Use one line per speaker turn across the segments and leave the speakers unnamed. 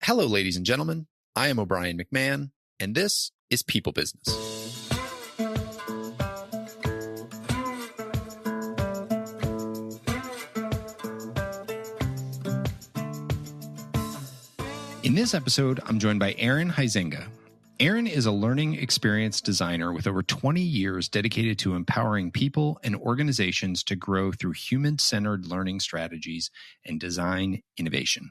Hello, ladies and gentlemen. I am O'Brien McMahon, and this is People Business. In this episode, I'm joined by Erin Huizenga. Erin is a learning experience designer with over 20 years dedicated to empowering people and organizations to grow through human-centered learning strategies and design innovation.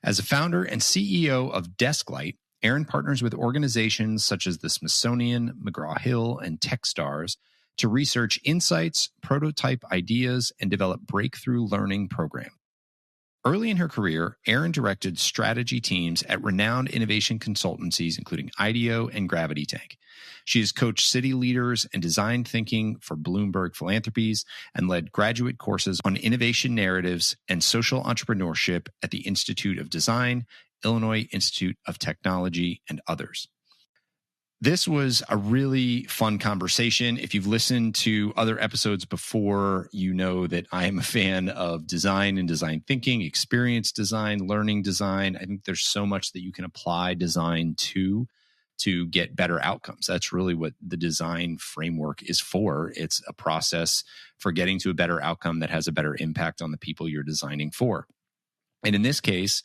As a founder and CEO of Desklight, Erin partners with organizations such as the Smithsonian, McGraw Hill, and Techstars to research insights, prototype ideas, and develop breakthrough learning programs. Early in her career, Erin directed strategy teams at renowned innovation consultancies, including IDEO and Gravity Tank. She has coached city leaders and design thinking for Bloomberg Philanthropies and led graduate courses on innovation narratives and social entrepreneurship at the Institute of Design, Illinois Institute of Technology, and others. This was a really fun conversation. If you've listened to other episodes before, you know that I am a fan of design and design thinking, experience design, learning design. I think there's so much that you can apply design to get better outcomes. That's really what the design framework is for. It's a process for getting to a better outcome that has a better impact on the people you're designing for. And in this case,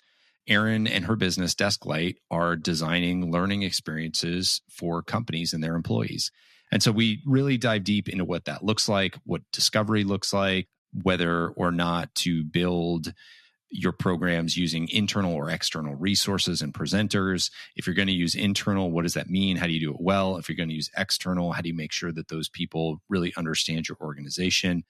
Erin and her business, Desklight, are designing learning experiences for companies and their employees. And so we really dive deep into what that looks like, what discovery looks like, whether or not to build your programs using internal or external resources and presenters. If you're going to use internal, what does that mean? How do you do it well? If you're going to use external, how do you make sure that those people really understand your organization?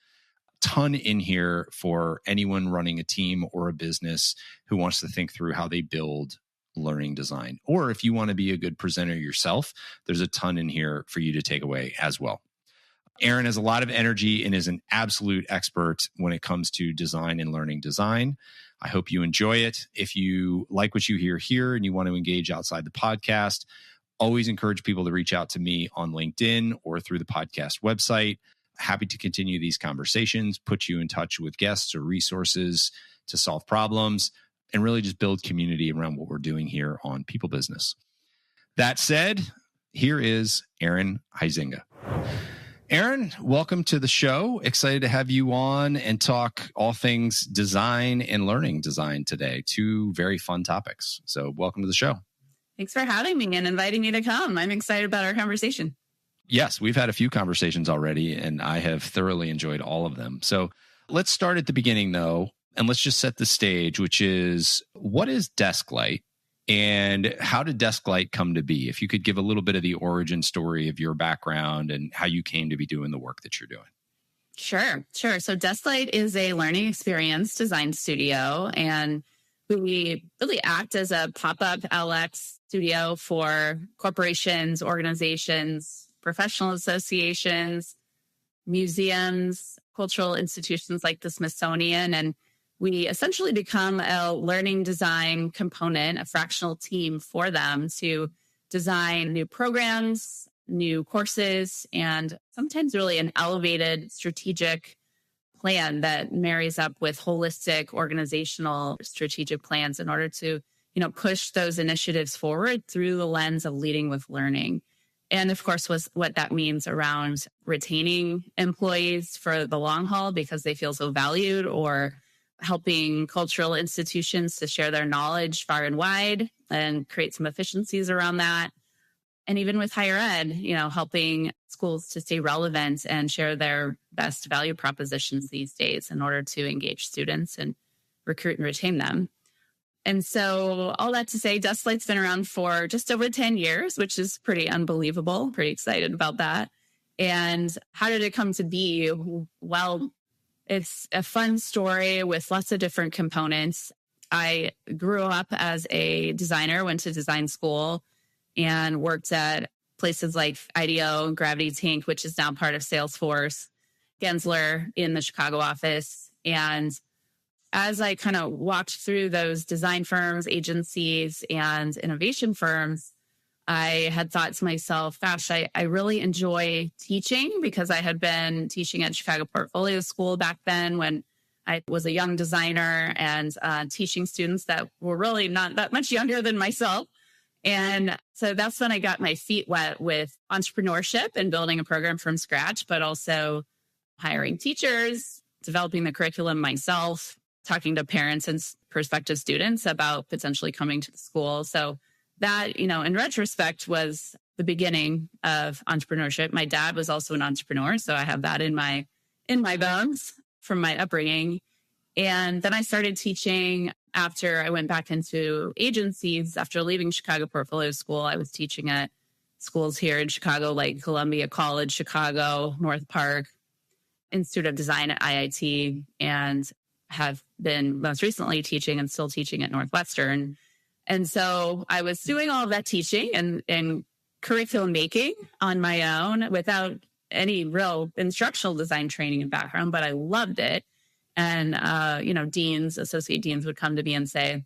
Ton in here for anyone running a team or a business who wants to think through how they build learning design. Or if you want to be a good presenter yourself, there's a ton in here for you to take away as well. Erin has a lot of energy and is an absolute expert when it comes to design and learning design. I hope you enjoy it. If you like what you hear here and you want to engage outside the podcast, always encourage people to reach out to me on LinkedIn or through the podcast website. Happy to continue these conversations, put you in touch with guests or resources to solve problems, and really just build community around what we're doing here on People Business. That said, here is Erin Huizenga. Erin, welcome to the show. Excited to have you on and talk all things design and learning design today. Two very fun topics. So welcome to the show.
Thanks for having me and inviting me to come. I'm excited about our conversation.
Yes, we've had a few conversations already, and I have thoroughly enjoyed all of them. So let's start at the beginning, though, and let's just set the stage, which is, what is Desklight, and how did Desklight come to be? If you could give a little bit of the origin story of your background and how you came to be doing the work that you're doing.
Sure. So Desklight is a learning experience design studio, and we really act as a pop-up LX studio for corporations, organizations, professional associations, museums, cultural institutions like the Smithsonian. And we essentially become a learning design component, a fractional team for them to design new programs, new courses, and sometimes really an elevated strategic plan that marries up with holistic organizational strategic plans in order to, push those initiatives forward through the lens of leading with learning. And of course, was what that means around retaining employees for the long haul because they feel so valued, or helping cultural institutions to share their knowledge far and wide and create some efficiencies around that. And even with higher ed, helping schools to stay relevant and share their best value propositions these days in order to engage students and recruit and retain them. And so all that to say, Desklight's been around for just over 10 years, which is pretty unbelievable. Pretty excited about that. And how did it come to be? Well, it's a fun story with lots of different components. I grew up as a designer, went to design school, and worked at places like IDEO, Gravity Tank, which is now part of Salesforce, Gensler in the Chicago office. And as I kind of walked through those design firms, agencies, and innovation firms, I had thought to myself, gosh, I really enjoy teaching, because I had been teaching at Chicago Portfolio School back then when I was a young designer and teaching students that were really not that much younger than myself. And so that's when I got my feet wet with entrepreneurship and building a program from scratch, but also hiring teachers, developing the curriculum myself, talking to parents and prospective students about potentially coming to the school. So that, in retrospect, was the beginning of entrepreneurship. My dad was also an entrepreneur, so I have that in my bones from my upbringing. And then I started teaching after I went back into agencies. After leaving Chicago Portfolio School, I was teaching at schools here in Chicago, like Columbia College, Chicago, North Park, Institute of Design at IIT, and have been most recently teaching and still teaching at Northwestern. And so I was doing all of that teaching and curriculum making on my own without any real instructional design training and background, but I loved it. And, associate deans would come to me and say,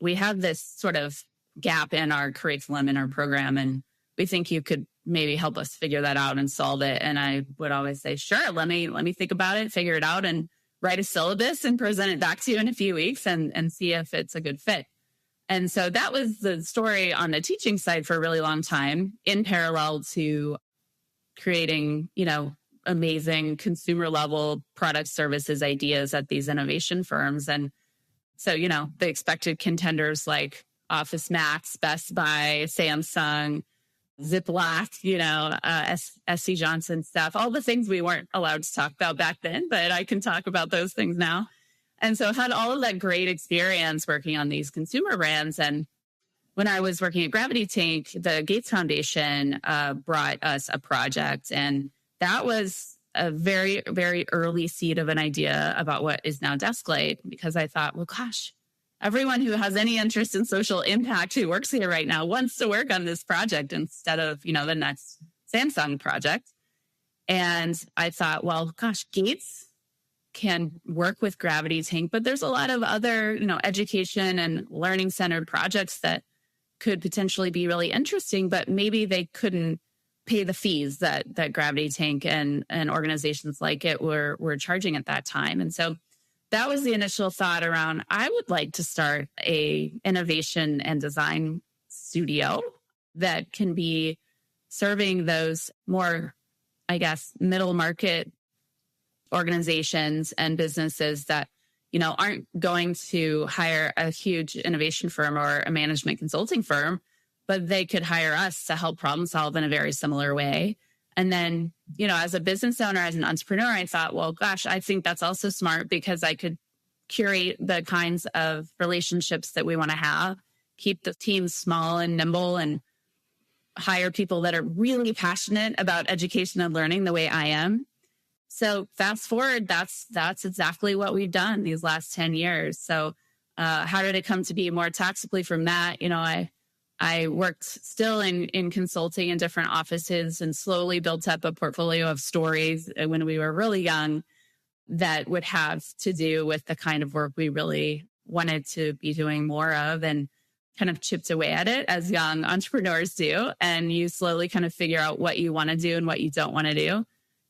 we have this sort of gap in our curriculum, in our program, and we think you could maybe help us figure that out and solve it. And I would always say, sure, let me think about it, figure it out, and write a syllabus and present it back to you in a few weeks and see if it's a good fit. And so that was the story on the teaching side for a really long time, in parallel to creating, amazing consumer level product services ideas at these innovation firms. And so, the expected contenders like Office Max, Best Buy, Samsung, Ziploc, SC Johnson stuff, all the things we weren't allowed to talk about back then, but I can talk about those things now. And so I had all of that great experience working on these consumer brands. And when I was working at Gravity Tank, the Gates Foundation brought us a project. And that was a very, very early seed of an idea about what is now Desklight, because I thought, well, gosh, everyone who has any interest in social impact who works here right now wants to work on this project instead of, the next Samsung project. And I thought, well, gosh, Gates can work with Gravity Tank, but there's a lot of other, education and learning centered projects that could potentially be really interesting, but maybe they couldn't pay the fees that Gravity Tank and organizations like it were charging at that time. And so that was the initial thought around, I would like to start a innovation and design studio that can be serving those more, I guess, middle market organizations and businesses that, aren't going to hire a huge innovation firm or a management consulting firm, but they could hire us to help problem solve in a very similar way. And then, as a business owner, as an entrepreneur, I thought, well, gosh, I think that's also smart because I could curate the kinds of relationships that we want to have, keep the team small and nimble, and hire people that are really passionate about education and learning the way I am. So fast forward, that's exactly what we've done these last 10 years. So how did it come to be? More tactically from that, I worked still in consulting in different offices and slowly built up a portfolio of stories when we were really young that would have to do with the kind of work we really wanted to be doing more of, and kind of chipped away at it as young entrepreneurs do. And you slowly kind of figure out what you want to do and what you don't want to do,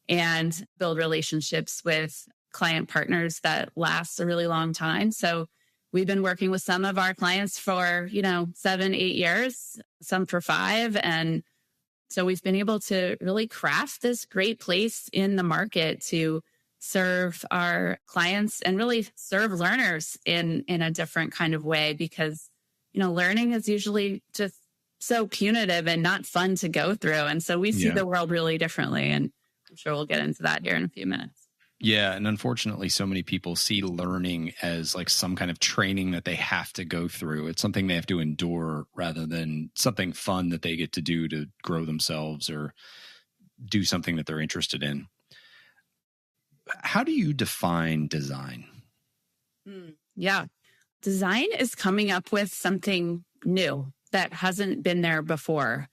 and build relationships with client partners that last a really long time. So we've been working with some of our clients for, 7-8 years, some for 5. And so we've been able to really craft this great place in the market to serve our clients and really serve learners in a different kind of way, because, learning is usually just so punitive and not fun to go through. And so we see the world really differently. And I'm sure we'll get into that here in a few minutes.
Yeah. And unfortunately, so many people see learning as like some kind of training that they have to go through. It's something they have to endure rather than something fun that they get to do to grow themselves or do something that they're interested in. How do you define design?
Yeah. Design is coming up with something new that hasn't been there before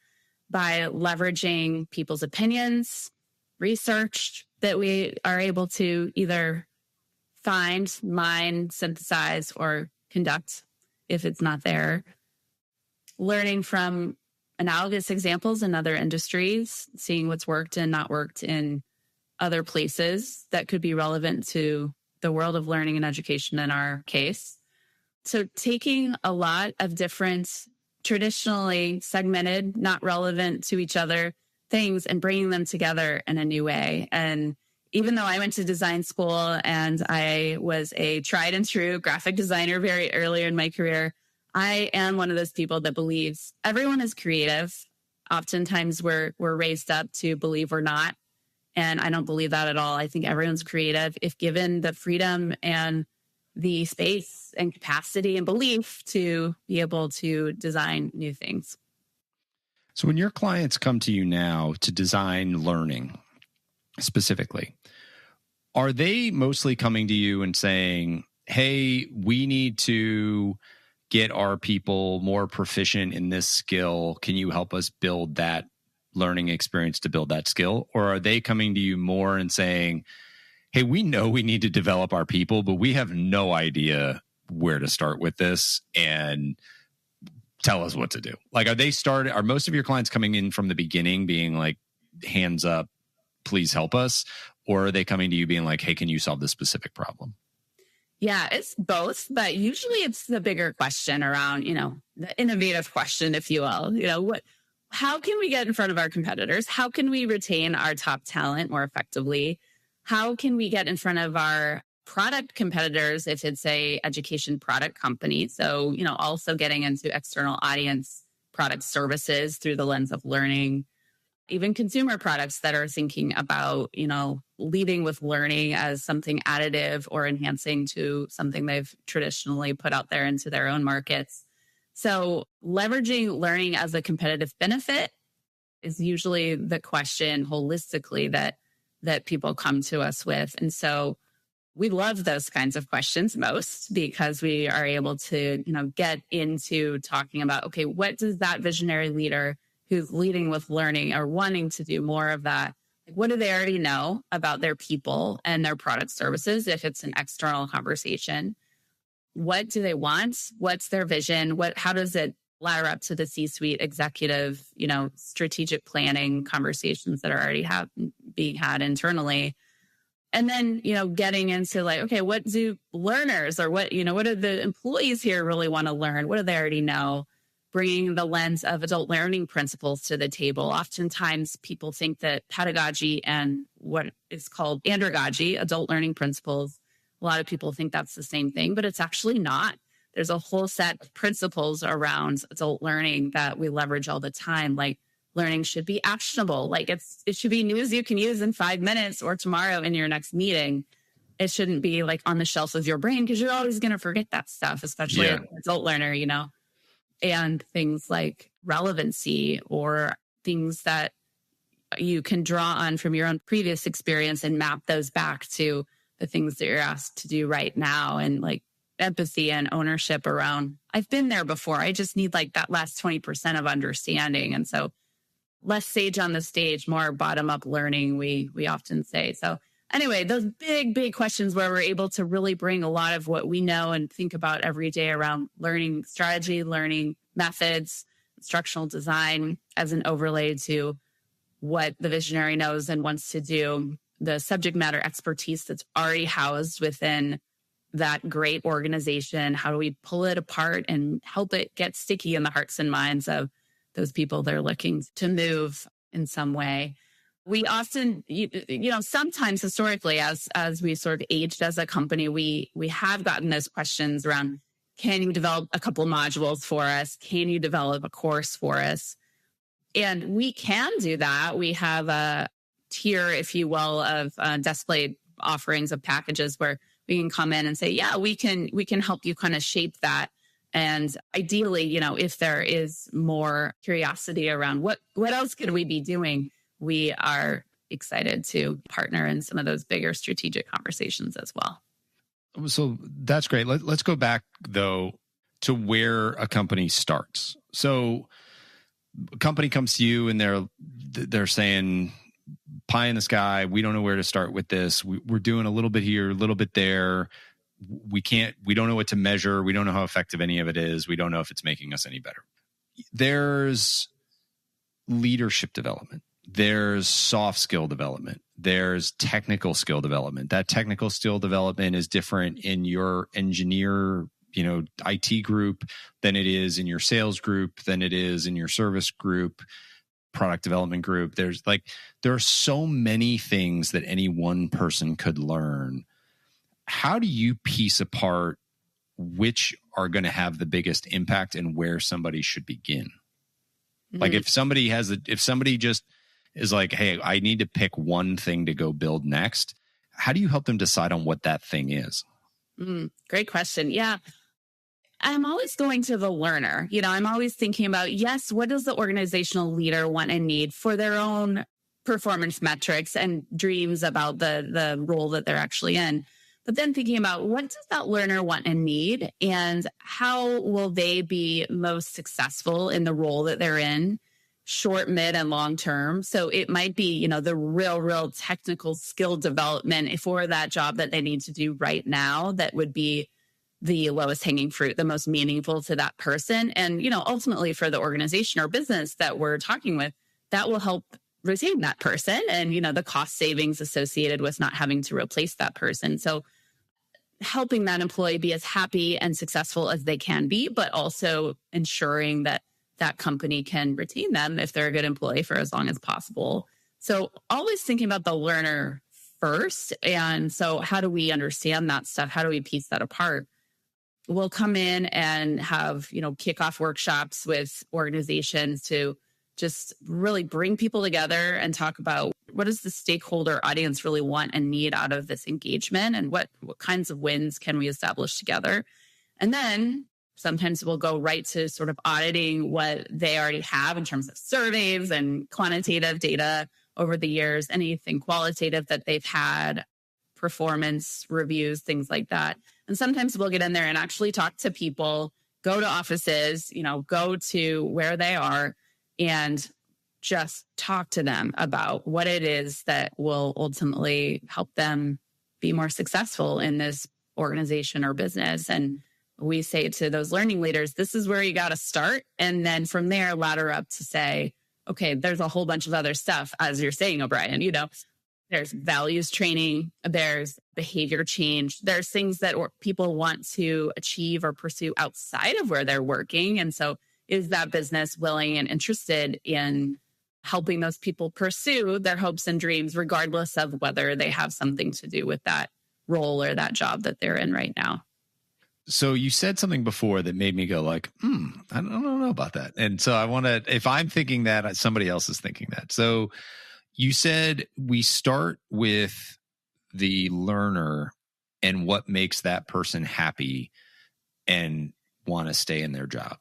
by leveraging people's opinions, research that we are able to either find, mine, synthesize, or conduct if it's not there. Learning from analogous examples in other industries, seeing what's worked and not worked in other places that could be relevant to the world of learning and education in our case. So taking a lot of different traditionally segmented, not relevant to each other things and bringing them together in a new way. And even though I went to design school and I was a tried and true graphic designer very early in my career, I am one of those people that believes everyone is creative. Oftentimes we're raised up to believe we're not. And I don't believe that at all. I think everyone's creative if given the freedom and the space and capacity and belief to be able to design new things.
So when your clients come to you now to design learning specifically, are they mostly coming to you and saying, hey, we need to get our people more proficient in this skill? Can you help us build that learning experience to build that skill? Or are they coming to you more and saying, hey, we know we need to develop our people, but we have no idea where to start with this, and tell us what to do? Like, are most of your clients coming in from the beginning being like, hands up, please help us? Or are they coming to you being like, hey, can you solve this specific problem?
Yeah, it's both, but usually it's the bigger question around, the innovative question, if you will. How can we get in front of our competitors? How can we retain our top talent more effectively? How can we get in front of our product competitors if it's a education product company? So, also getting into external audience product services through the lens of learning, even consumer products that are thinking about, leading with learning as something additive or enhancing to something they've traditionally put out there into their own markets. So leveraging learning as a competitive benefit is usually the question holistically that people come to us with. And so we love those kinds of questions most because we are able to, get into talking about, okay, what does that visionary leader who's leading with learning or wanting to do more of that, what do they already know about their people and their product services if it's an external conversation? What do they want? What's their vision? How does it ladder up to the C-suite executive, strategic planning conversations that are already being had internally? And then, getting into like, okay, what do learners or what do the employees here really want to learn? What do they already know? Bringing the lens of adult learning principles to the table. Oftentimes people think that pedagogy and what is called andragogy, adult learning principles, a lot of people think that's the same thing, but it's actually not. There's a whole set of principles around adult learning that we leverage all the time. Like learning should be actionable. Like it should be news you can use in 5 minutes or tomorrow in your next meeting. It shouldn't be like on the shelf of your brain because you're always going to forget that stuff, especially as an adult learner, and things like relevancy or things that you can draw on from your own previous experience and map those back to the things that you're asked to do right now, and like empathy and ownership around, I've been there before. I just need like that last 20% of understanding. And so less sage on the stage, more bottom up learning, we often say. So anyway, those big questions where we're able to really bring a lot of what we know and think about every day around learning strategy, learning methods, instructional design as an overlay to what the visionary knows and wants to do, the subject matter expertise that's already housed within that great organization. How do we pull it apart and help it get sticky in the hearts and minds of those people that are looking to move in some way? We often, sometimes historically, as we sort of aged as a company, we have gotten those questions around, can you develop a couple of modules for us? Can you develop a course for us? And we can do that. We have a tier, if you will, of Desklight offerings of packages where we can come in and say, yeah, we can help you kind of shape that. And ideally, if there is more curiosity around what else could we be doing, we are excited to partner in some of those bigger strategic conversations as well.
So that's great. Let's go back, though, to where a company starts. So a company comes to you and they're saying, pie in the sky, we don't know where to start with this. We're doing a little bit here, a little bit there. We don't know what to measure. We don't know how effective any of it is. We don't know if it's making us any better. There's leadership development. There's soft skill development. there's technical skill development. That technical skill development is different in your engineer, IT group than it is in your sales group, than it is in your service group, product development group. There are so many things that any one person could learn. How do you piece apart which are going to have the biggest impact and where somebody should begin? Mm-hmm. Like if somebody just is like, hey, I need to pick one thing to go build next, how do you help them decide on what that thing is?
Great question. Yeah. I'm always going to the learner. I'm always thinking about, yes, what does the organizational leader want and need for their own performance metrics and dreams about the role that they're actually in. But then thinking about what does that learner want and need, and how will they be most successful in the role that they're in, short, mid, and long term. So it might be, the real technical skill development for that job that they need to do right now that would be the lowest hanging fruit, the most meaningful to that person. And, ultimately for the organization or business that we're talking with, that will help retain that person and, the cost savings associated with not having to replace that person. So helping that employee be as happy and successful as they can be, but also ensuring that that company can retain them if they're a good employee for as long as possible. So always thinking about the learner first. And so how do we understand that stuff? How do we piece that apart? We'll come in and have, kickoff workshops with organizations to just really bring people together and talk about what does the stakeholder audience really want and need out of this engagement, and what kinds of wins can we establish together. And then sometimes we'll go right to sort of auditing what they already have in terms of surveys and quantitative data over the years, anything qualitative that they've had, performance reviews, things like that. And sometimes we'll get in there and actually talk to people, go to offices, go to where they are and just talk to them about what it is that will ultimately help them be more successful in this organization or business. And we say to those learning leaders, this is where you got to start. And then from there, ladder up to say, okay, there's a whole bunch of other stuff, as you're saying, O'Brien, there's values training, there's behavior change, there's things that people want to achieve or pursue outside of where they're working. And so is that business willing and interested in helping those people pursue their hopes and dreams, regardless of whether they have something to do with that role or that job that they're in right now?
So you said something before that made me go like, I don't know about that. And so I want to, if I'm thinking that, somebody else is thinking that. So you said we start with the learner and what makes that person happy and want to stay in their job.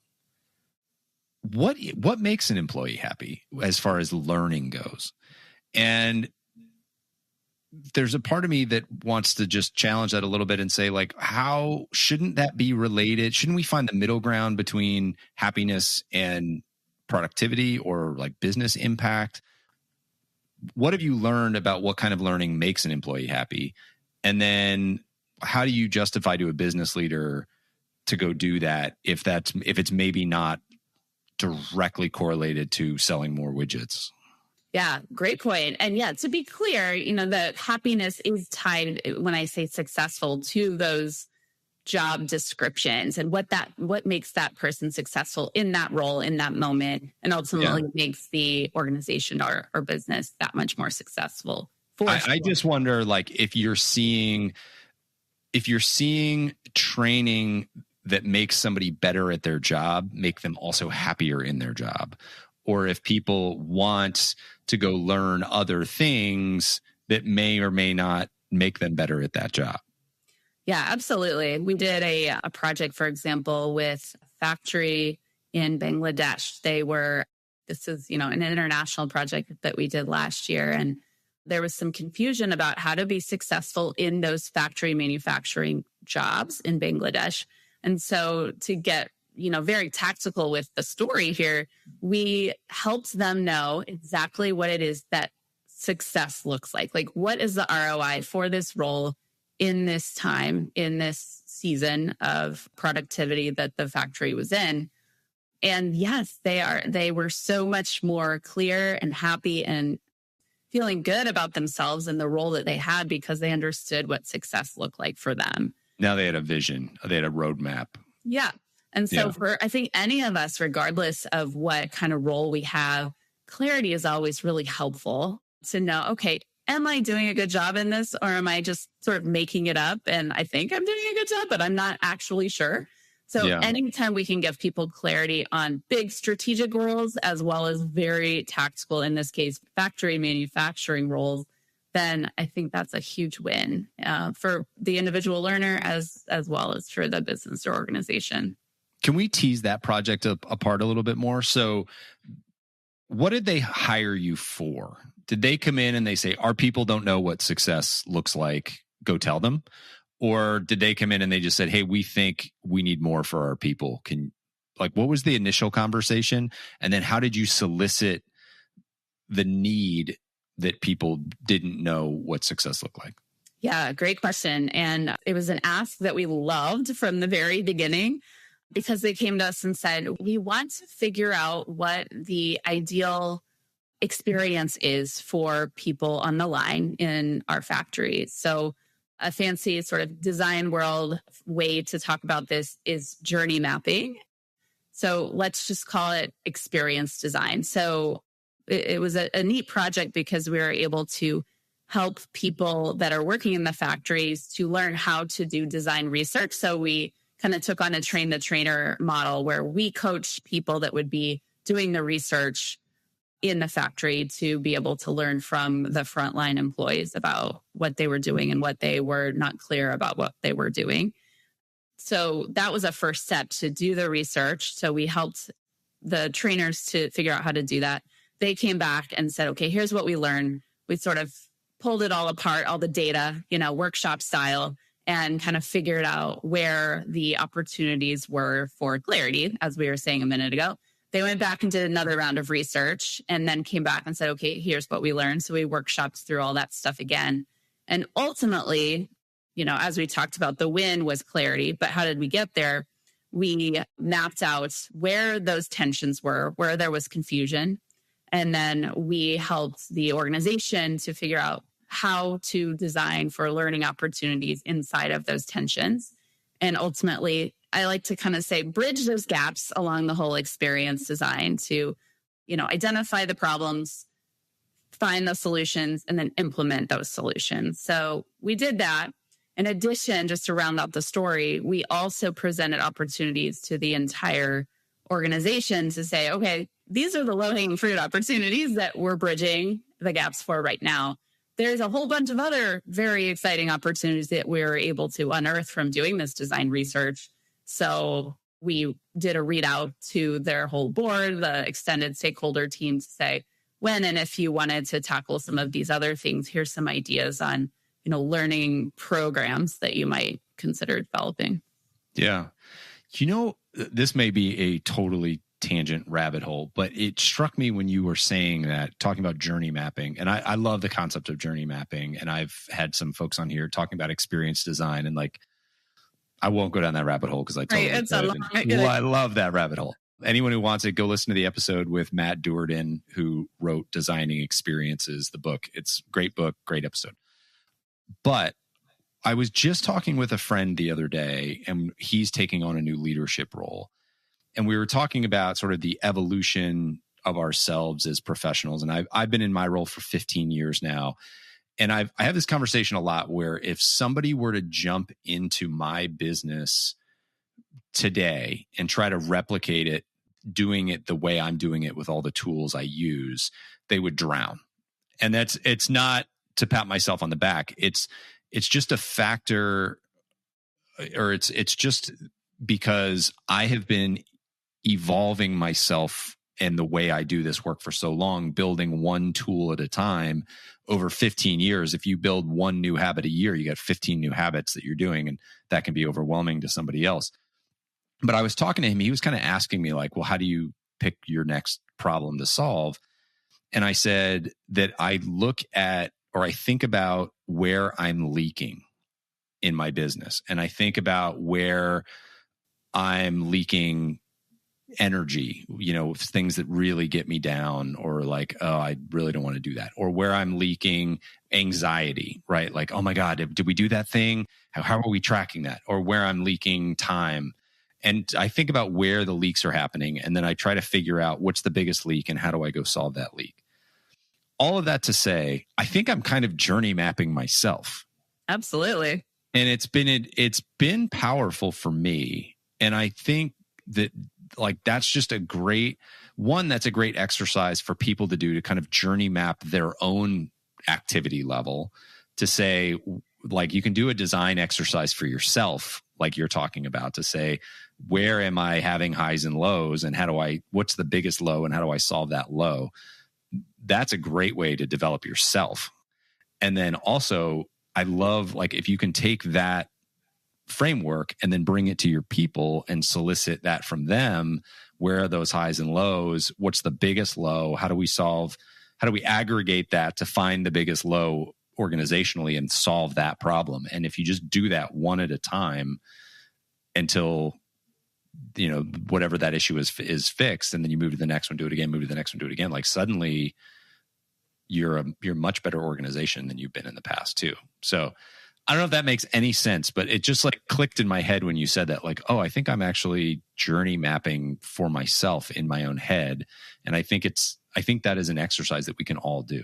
What makes an employee happy as far as learning goes? And there's a part of me that wants to just challenge that a little bit and say, like, how shouldn't that be related? Shouldn't we find the middle ground between happiness and productivity or like business impact? What have you learned about what kind of learning makes an employee happy? And then how do you justify to a business leader to go do that if it's maybe not directly correlated to selling more widgets?
Yeah, great point. And yeah, to be clear, the happiness is tied, when I say successful, to those job descriptions and what makes that person successful in that role, in that moment, and ultimately makes the organization or business that much more successful. I just wonder,
like, if you're seeing training that makes somebody better at their job, make them also happier in their job. Or if people want to go learn other things that may or may not make them better at that job.
Yeah, absolutely. We did a project, for example, with a factory in Bangladesh. This is, an international project that we did last year. And there was some confusion about how to be successful in those factory manufacturing jobs in Bangladesh. And so to get very tactical with the story here, we helped them know exactly what it is that success looks like. Like, what is the ROI for this role in this time, in this season of productivity that the factory was in? And yes, they were so much more clear and happy and feeling good about themselves and the role that they had because they understood what success looked like for them.
Now they had a vision, they had a roadmap.
Yeah. And so for, I think any of us, regardless of what kind of role we have, clarity is always really helpful to know, okay, am I doing a good job in this, or am I just sort of making it up? And I think I'm doing a good job, but I'm not actually sure. So anytime we can give people clarity on big strategic roles, as well as very tactical, in this case, factory manufacturing roles, then I think that's a huge win for the individual learner as well as for the business or organization.
Can we tease that project apart a little bit more? So what did they hire you for? Did they come in and they say, our people don't know what success looks like, go tell them? Or did they come in and they just said, hey, we think we need more for our people? What was the initial conversation? And then how did you solicit the need that people didn't know what success looked like?
Yeah, great question. And it was an ask that we loved from the very beginning, because they came to us and said, we want to figure out what the ideal experience is for people on the line in our factories. So a fancy sort of design world way to talk about this is journey mapping. So let's just call it experience design. So it was a neat project because we were able to help people that are working in the factories to learn how to do design research. So we kind of took on a train the trainer model where we coach people that would be doing the research in the factory to be able to learn from the frontline employees about what they were doing and what they were not clear about what they were doing. So that was a first step, to do the research. So we helped the trainers to figure out how to do that. They came back and said, okay, here's what we learned. We sort of pulled it all apart, all the data, workshop style, and kind of figured out where the opportunities were for clarity, as we were saying a minute ago. They went back and did another round of research and then came back and said, okay, here's what we learned. So we workshopped through all that stuff again. And ultimately, as we talked about, the win was clarity. But how did we get there? We mapped out where those tensions were, where there was confusion. And then we helped the organization to figure out how to design for learning opportunities inside of those tensions. And ultimately, I like to kind of say, bridge those gaps along the whole experience design to, identify the problems, find the solutions, and then implement those solutions. So we did that. In addition, just to round out the story, we also presented opportunities to the entire organization to say, okay, these are the low-hanging fruit opportunities that we're bridging the gaps for right now. There's a whole bunch of other very exciting opportunities that we're able to unearth from doing this design research. So we did a readout to their whole board, the extended stakeholder team, to say, when and if you wanted to tackle some of these other things, here's some ideas on, learning programs that you might consider developing.
Yeah. This may be a totally tangent rabbit hole, but it struck me when you were saying that, talking about journey mapping. And I love the concept of journey mapping. And I've had some folks on here talking about experience design, and I won't go down that rabbit hole because I totally I love that rabbit hole. Anyone who wants it, go listen to the episode with Matt Dourdan, who wrote Designing Experiences, the book. It's a great book, great episode. But I was just talking with a friend the other day, and he's taking on a new leadership role. And we were talking about sort of the evolution of ourselves as professionals. And I've been in my role for 15 years now. And I have this conversation a lot where if somebody were to jump into my business today and try to replicate it, doing it the way I'm doing it with all the tools I use, they would drown. And it's not to pat myself on the back. It's just a factor, or it's just because I have been evolving myself and the way I do this work for so long, building one tool at a time over 15 years. If you build one new habit a year, you got 15 new habits that you're doing, and that can be overwhelming to somebody else. But I was talking to him, he was kind of asking me well, how do you pick your next problem to solve? And I said that I look at, or I think about where I'm leaking in my business. And I think about where I'm leaking energy, things that really get me down, or like, oh, I really don't want to do that, or where I'm leaking anxiety, right? Like, oh my God, did we do that thing? How are we tracking that? Or where I'm leaking time. And I think about where the leaks are happening, and then I try to figure out what's the biggest leak and how do I go solve that leak. All of that to say, I think I'm kind of journey mapping myself.
Absolutely.
And it's been powerful for me. And I think that that's just a great exercise for people to do, to kind of journey map their own activity level, to say, like, you can do a design exercise for yourself, like you're talking about, to say, where am I having highs and lows, and what's the biggest low, and how do I solve that low? That's a great way to develop yourself. And then also, I love, like, if you can take that framework and then bring it to your people and solicit that from them. Where are those highs and lows? What's the biggest low? How do we aggregate that to find the biggest low organizationally and solve that problem? And if you just do that one at a time until, whatever that issue is fixed, and then you move to the next one, do it again, move to the next one, do it again, like, suddenly you're a much better organization than you've been in the past too. So I don't know if that makes any sense, but it just like clicked in my head when you said that, like, oh, I think I'm actually journey mapping for myself in my own head. And I think that is an exercise that we can all do.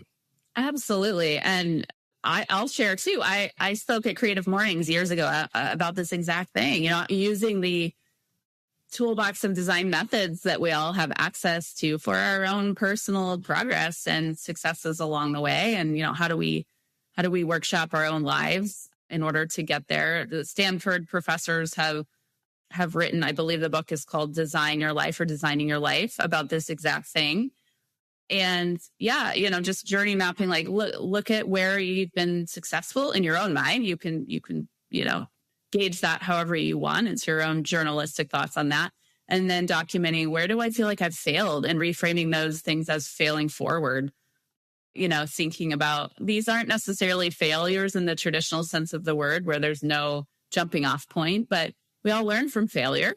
Absolutely. And I'll share too. I spoke at Creative Mornings years ago about this exact thing, using the toolbox of design methods that we all have access to for our own personal progress and successes along the way. And, how do we workshop our own lives in order to get there? The Stanford professors have written, I believe the book is called Design Your Life, or Designing Your Life, about this exact thing. And yeah, just journey mapping, like look at where you've been successful in your own mind. You can, gauge that however you want. It's your own journalistic thoughts on that. And then documenting, where do I feel like I've failed, and reframing those things as failing forward. Thinking about, these aren't necessarily failures in the traditional sense of the word, where there's no jumping off point, but we all learn from failure.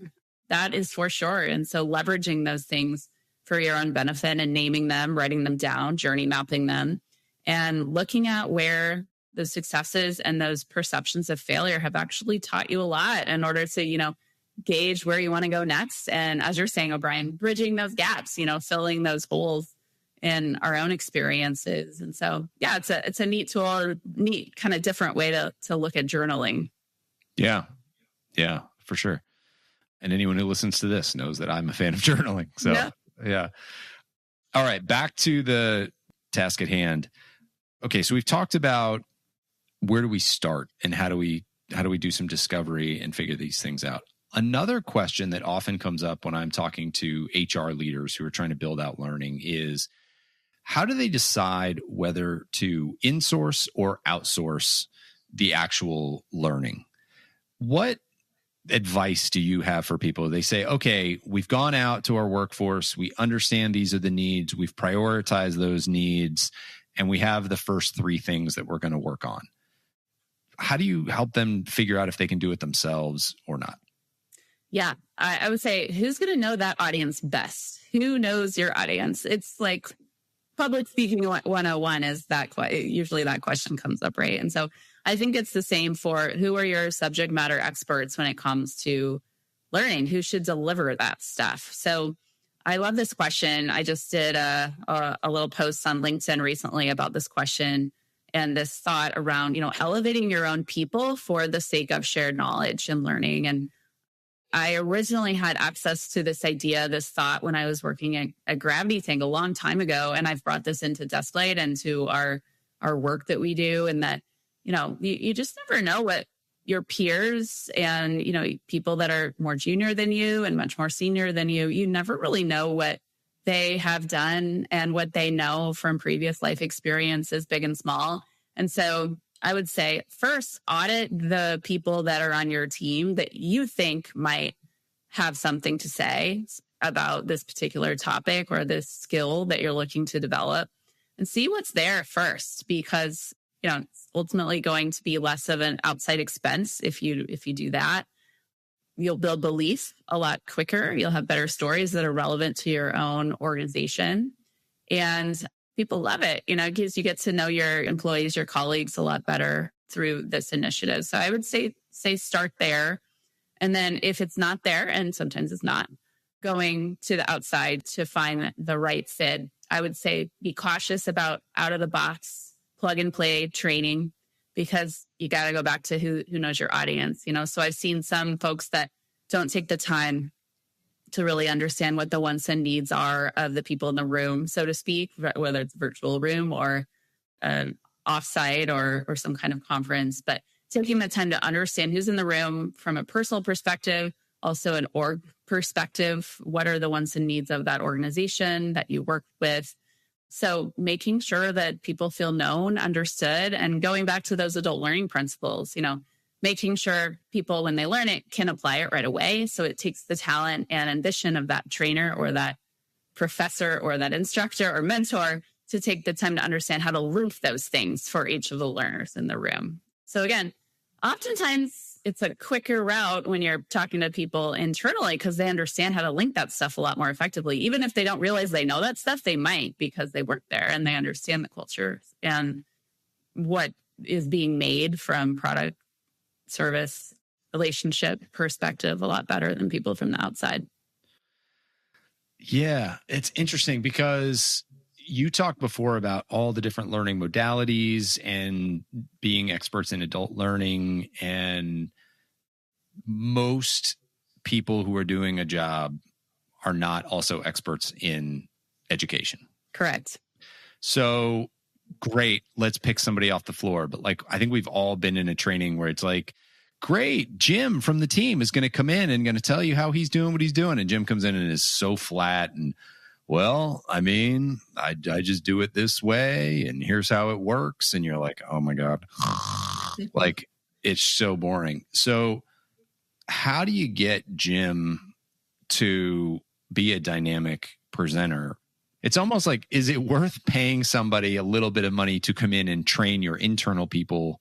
That is for sure. And so leveraging those things for your own benefit and naming them, writing them down, journey mapping them, and looking at where the successes and those perceptions of failure have actually taught you a lot in order to, gauge where you want to go next. And as you're saying, O'Brien, bridging those gaps, filling those holes in our own experiences. And so, yeah, it's a neat tool, a neat kind of different way to look at journaling.
Yeah, for sure. And anyone who listens to this knows that I'm a fan of journaling. So yeah. All right, back to the task at hand. Okay, so we've talked about where do we start and how do we do some discovery and figure these things out. Another question that often comes up when I'm talking to HR leaders who are trying to build out learning is, how do they decide whether to insource or outsource the actual learning? What advice do you have for people? They say, okay, we've gone out to our workforce. We understand these are the needs. We've prioritized those needs, and we have the first three things that we're going to work on. How do you help them figure out if they can do it themselves or not?
Yeah, I would say, who's going to know that audience best? Who knows your audience? It's like public speaking 101 is usually that question comes up, right? And so I think it's the same for, who are your subject matter experts when it comes to learning? Who should deliver that stuff? So I love this question. I just did a little post on LinkedIn recently about this question and this thought around, elevating your own people for the sake of shared knowledge and learning. And I originally had access to this idea, this thought, when I was working at Gravity Tank a long time ago. And I've brought this into Desklight and to our work that we do. And that, you just never know what your peers and, people that are more junior than you and much more senior than you never really know what they have done and what they know from previous life experiences, big and small. And so I would say, first, audit the people that are on your team that you think might have something to say about this particular topic or this skill that you're looking to develop, and see what's there first, because, it's ultimately going to be less of an outside expense if you do that. you'll build belief a lot quicker. You'll have better stories that are relevant to your own organization. And people love it, because you get to know your employees, your colleagues a lot better through this initiative. So I would say start there. And then if it's not there, and sometimes it's not, going to the outside to find the right fit. I would say be cautious about out of the box, plug and play training, because you got to go back to who knows your audience. So I've seen some folks that don't take the time to really understand what the wants and needs are of the people in the room, so to speak, whether it's a virtual room or an offsite or some kind of conference. But taking the time to understand who's in the room from a personal perspective, also an org perspective. What are the wants and needs of that organization that you work with? So making sure that people feel known, understood, and going back to those adult learning principles, making sure people, when they learn it, can apply it right away. So it takes the talent and ambition of that trainer or that professor or that instructor or mentor to take the time to understand how to link those things for each of the learners in the room. So again, oftentimes it's a quicker route when you're talking to people internally because they understand how to link that stuff a lot more effectively. Even if they don't realize they know that stuff, they might, because they work there and they understand the culture and what is being made from product, service, relationship perspective a lot better than people from the outside.
Yeah, it's interesting because you talked before about all the different learning modalities and being experts in adult learning, and most people who are doing a job are not also experts in education.
Correct.
So great, let's pick somebody off the floor. But I think we've all been in a training where it's like, great, Jim from the team is going to come in and going to tell you how he's doing what he's doing. And Jim comes in and is so flat and, well, I mean, I just do it this way and here's how it works. And you're like, oh my God, it's so boring. So how do you get Jim to be a dynamic presenter? It's almost like, is it worth paying somebody a little bit of money to come in and train your internal people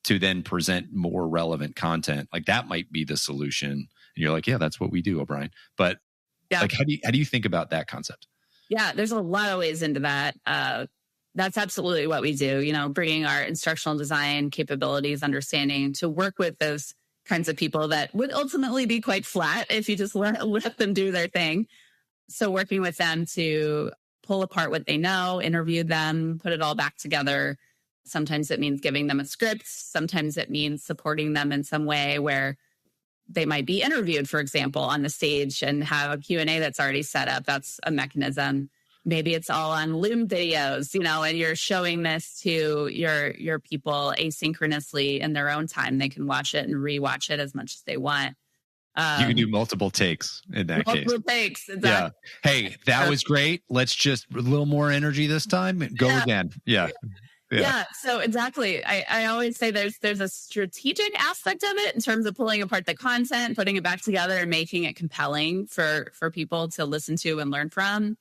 to then present more relevant content? That might be the solution. And you're like, yeah, that's what we do, O'Brien. But yeah. How do you think about that concept?
Yeah, there's a lot of ways into that. That's absolutely what we do, bringing our instructional design capabilities, understanding to work with those kinds of people that would ultimately be quite flat if you just let them do their thing. So working with them to pull apart what they know, interview them, put it all back together. Sometimes it means giving them a script. Sometimes it means supporting them in some way where they might be interviewed, for example, on the stage and have a Q&A that's already set up. That's a mechanism. Maybe it's all on Loom videos, and you're showing this to your people asynchronously in their own time. They can watch it and rewatch it as much as they want.
You can do multiple takes in that case.
Multiple takes, exactly.
Yeah. Hey, that was great. Let's just a little more energy this time. Go again. Yeah.
Yeah. So exactly. I always say there's a strategic aspect of it in terms of pulling apart the content, putting it back together and making it compelling for people to listen to and learn from,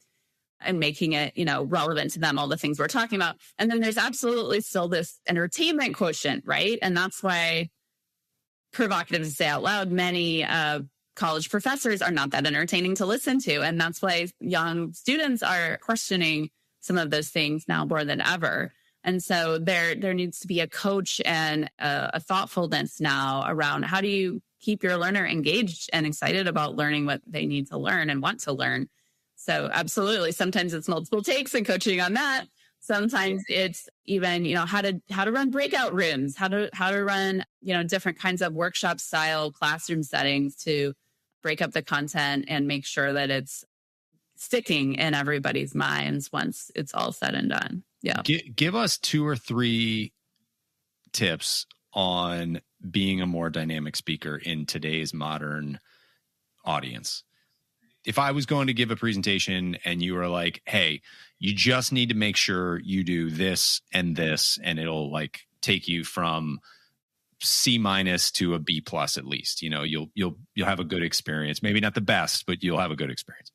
and making it, relevant to them, all the things we're talking about. And then there's absolutely still this entertainment quotient, right? And that's why, provocative to say out loud, many college professors are not that entertaining to listen to. And that's why young students are questioning some of those things now more than ever. And so there needs to be a coach and a thoughtfulness now around how do you keep your learner engaged and excited about learning what they need to learn and want to learn. So absolutely, sometimes it's multiple takes and coaching on that. Sometimes it's even, how to run breakout rooms, how to run, different kinds of workshop style classroom settings to break up the content and make sure that it's sticking in everybody's minds once it's all said and done. Yeah.
Give us 2 or 3 tips on being a more dynamic speaker in today's modern audience. If I was going to give a presentation and you were like, hey, you just need to make sure you do this, and it'll take you from C- to a B+ at least, you'll have a good experience. Maybe not the best, but you'll have a good experience.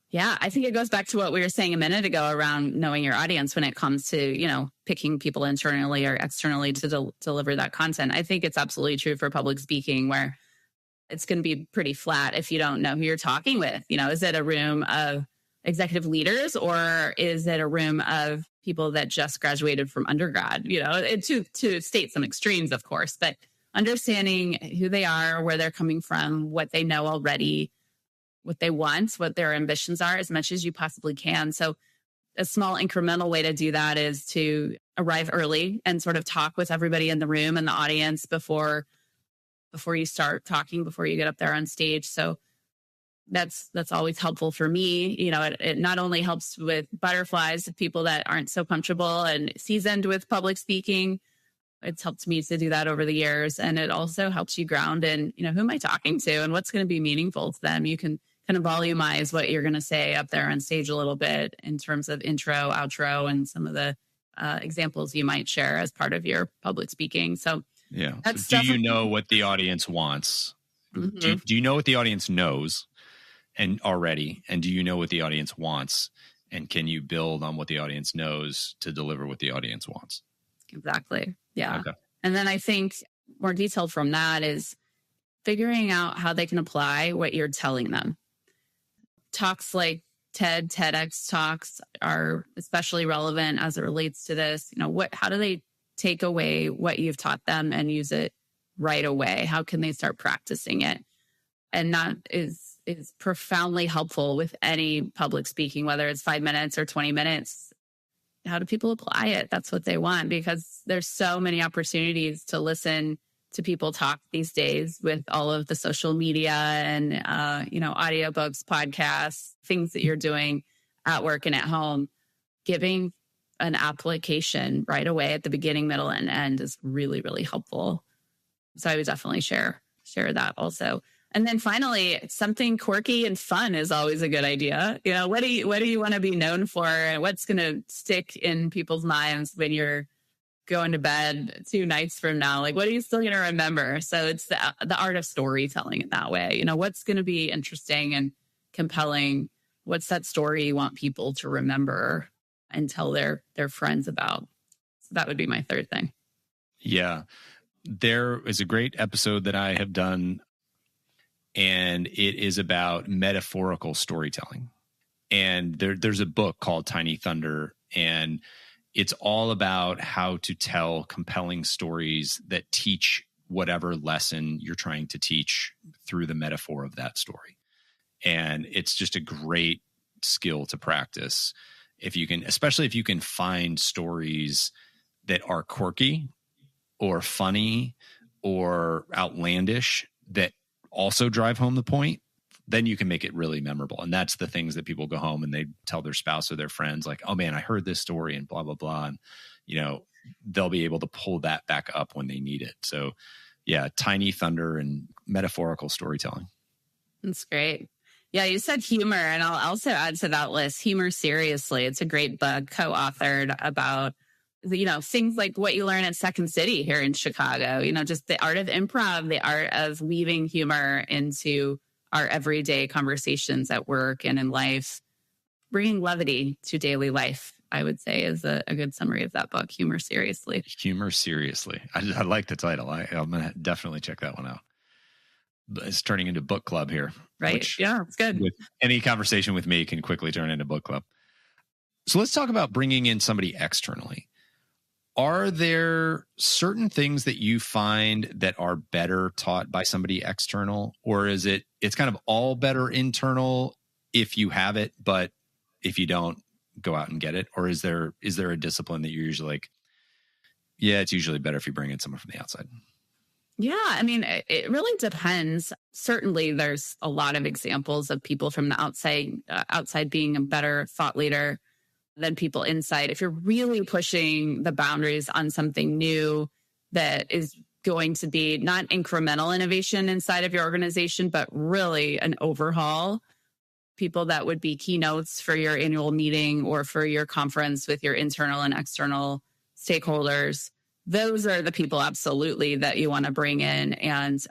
Yeah, I think it goes back to what we were saying a minute ago around knowing your audience when it comes to, picking people internally or externally to deliver that content. I think it's absolutely true for public speaking, where it's going to be pretty flat if you don't know who you're talking with. Is it a room of executive leaders or is it a room of people that just graduated from undergrad? To state some extremes, of course, but understanding who they are, where they're coming from, what they know already, what they want, what their ambitions are, as much as you possibly can. So a small incremental way to do that is to arrive early and sort of talk with everybody in the room and the audience before you start talking, before you get up there on stage. So that's always helpful for me. It not only helps with butterflies, people that aren't so comfortable and seasoned with public speaking. It's helped me to do that over the years. And it also helps you ground in, who am I talking to and what's going to be meaningful to them. You can kind of volumize what you're going to say up there on stage a little bit in terms of intro, outro, and some of the examples you might share as part of your public speaking. So
yeah. Do you know what the audience wants? Mm-hmm. Do you know what the audience knows and already? And do you know what the audience wants? And can you build on what the audience knows to deliver what the audience wants?
Exactly. Yeah.
Okay.
And then I think more detailed from that is figuring out how they can apply what you're telling them. Talks like TEDx talks are especially relevant as it relates to this. How do they take away what you've taught them and use it right away? How can they start practicing it? And that is profoundly helpful with any public speaking, whether it's 5 minutes or 20 minutes. How do people apply it? That's what they want, because there's so many opportunities to listen to people talk these days with all of the social media and, audiobooks, podcasts, things that you're doing at work and at home. Giving an application right away at the beginning, middle, and end is really, really helpful. So I would definitely share that also. And then finally, something quirky and fun is always a good idea. What do you want to be known for? And what's going to stick in people's minds when you're going to bed 2 nights from now? Like, what are you still going to remember? So it's the art of storytelling in that way. What's going to be interesting and compelling? What's that story you want people to remember and tell their friends about? So that would be my third thing.
Yeah. There is a great episode that I have done, and it is about metaphorical storytelling. And there's a book called Tiny Thunder, and it's all about how to tell compelling stories that teach whatever lesson you're trying to teach through the metaphor of that story. And it's just a great skill to practice. Especially if you can find stories that are quirky or funny or outlandish that also drive home the point, then you can make it really memorable. And that's the things that people go home and they tell their spouse or their friends, like, oh man, I heard this story and blah, blah, blah. And, they'll be able to pull that back up when they need it. So yeah, Tiny Thunder and metaphorical storytelling.
That's great. Yeah, you said humor, and I'll also add to that list, Humor Seriously. It's a great book co-authored about, things like what you learn at Second City here in Chicago, just the art of improv, the art of weaving humor into our everyday conversations at work and in life, bringing levity to daily life, I would say, is a good summary of that book, Humor Seriously.
Humor Seriously. I like the title. I'm going to definitely check that one out. It's turning into book club here.
Right. Yeah, it's good.
With any conversation with me can quickly turn into book club. So let's talk about bringing in somebody externally. Are there certain things that you find that are better taught by somebody external, or is it's kind of all better internal if you have it, but if you don't, go out and get it? Or is there a discipline that you're usually like, yeah, it's usually better if you bring in someone from the outside?
Yeah, I mean, it really depends. Certainly, there's a lot of examples of people from the outside being a better thought leader than people inside. If you're really pushing the boundaries on something new that is going to be not incremental innovation inside of your organization, but really an overhaul, people that would be keynotes for your annual meeting or for your conference with your internal and external stakeholders, those are the people absolutely that you want to bring in and,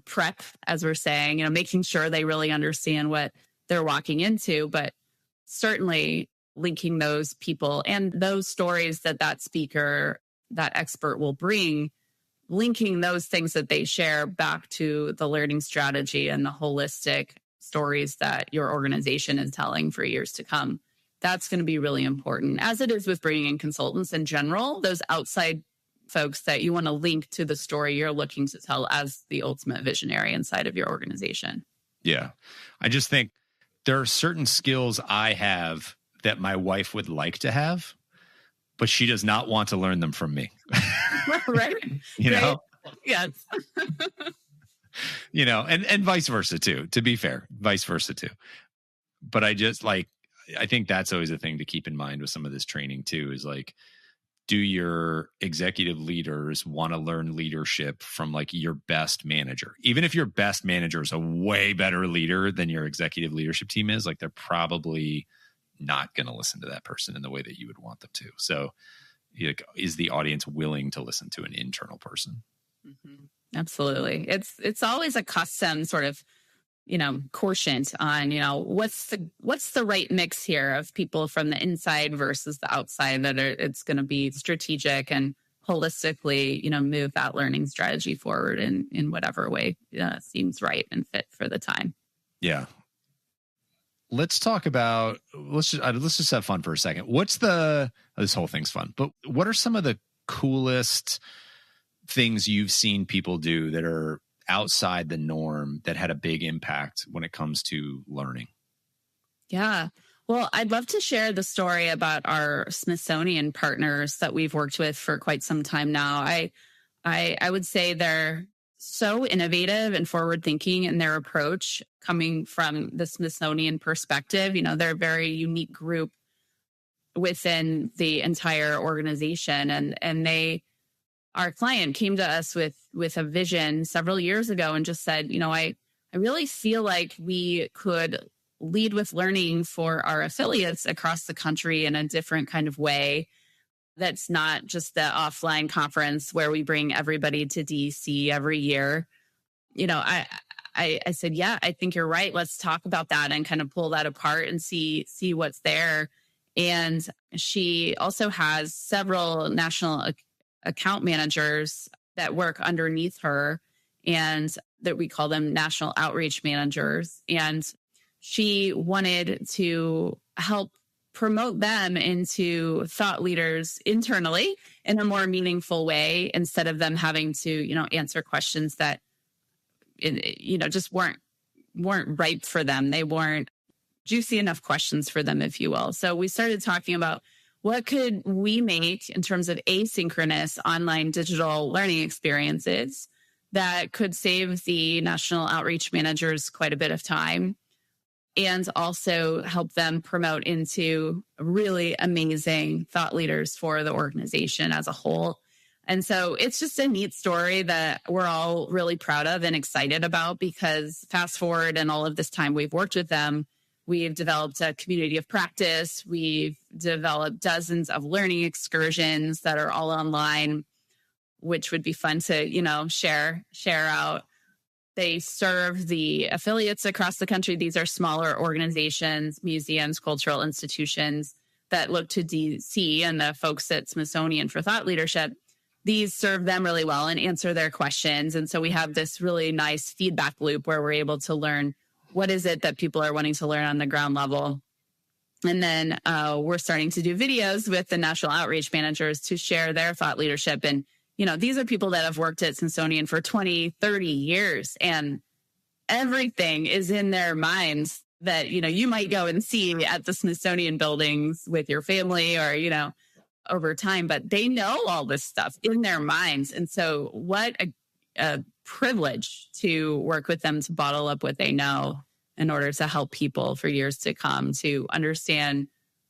prep, as we're saying, making sure they really understand what they're walking into, but certainly linking those people and those stories that speaker, that expert will bring linking those things that they share back to the learning strategy and the holistic stories that your organization is telling for years to come. That's going to be really important, as it is with bringing in consultants in general, those outside folks that you want to link to the story you're looking to tell as the ultimate visionary inside of your organization.
Yeah. I just think there are certain skills I have that my wife would like to have, but she does not want to learn them from me.
Right.
You know?
Yes.
You know, and vice versa too, to be fair, vice versa too. But I think that's always a thing to keep in mind with some of this training too, is like, do your executive leaders want to learn leadership from like your best manager? Even if your best manager is a way better leader than your executive leadership team is, like they're probably not going to listen to that person in the way that you would want them to. So is the audience willing to listen to an internal person?
Mm-hmm. Absolutely. It's always a custom sort of, quotient on, what's the right mix here of people from the inside versus the outside that it's going to be strategic and holistically, move that learning strategy forward in whatever way seems right and fit for the time.
Yeah. Let's talk about, let's just have fun for a second. This whole thing's fun, but what are some of the coolest things you've seen people do that are outside the norm that had a big impact when it comes to learning?
Yeah. Well, I'd love to share the story about our Smithsonian partners that we've worked with for quite some time now. I would say they're so innovative and forward-thinking in their approach coming from the Smithsonian perspective. They're a very unique group within the entire organization. And our client came to us with a vision several years ago and just said, I really feel like we could lead with learning for our affiliates across the country in a different kind of way. That's not just the offline conference where we bring everybody to DC every year. I said, yeah, I think you're right. Let's talk about that and kind of pull that apart and see what's there. And she also has several national account managers that work underneath her, and that we call them national outreach managers. And she wanted to help promote them into thought leaders internally in a more meaningful way, instead of them having to, answer questions that, just weren't ripe for them. They weren't juicy enough questions for them, if you will. So we started talking about what could we make in terms of asynchronous online digital learning experiences that could save the national outreach managers quite a bit of time, and also help them promote into really amazing thought leaders for the organization as a whole. And so it's just a neat story that we're all really proud of and excited about, because fast forward and all of this time we've worked with them, we've developed a community of practice. We've developed dozens of learning excursions that are all online, which would be fun to, share out. They serve the affiliates across the country. These are smaller organizations, museums, cultural institutions that look to DC and the folks at Smithsonian for thought leadership. These serve them really well and answer their questions. And so we have this really nice feedback loop where we're able to learn what is it that people are wanting to learn on the ground level. And then we're starting to do videos with the national outreach managers to share their thought leadership. And, these are people that have worked at Smithsonian for 20, 30 years, and everything is in their minds that, you might go and see at the Smithsonian buildings with your family or, over time, but they know all this stuff in their minds. And so what a privilege to work with them to bottle up what they know in order to help people for years to come to understand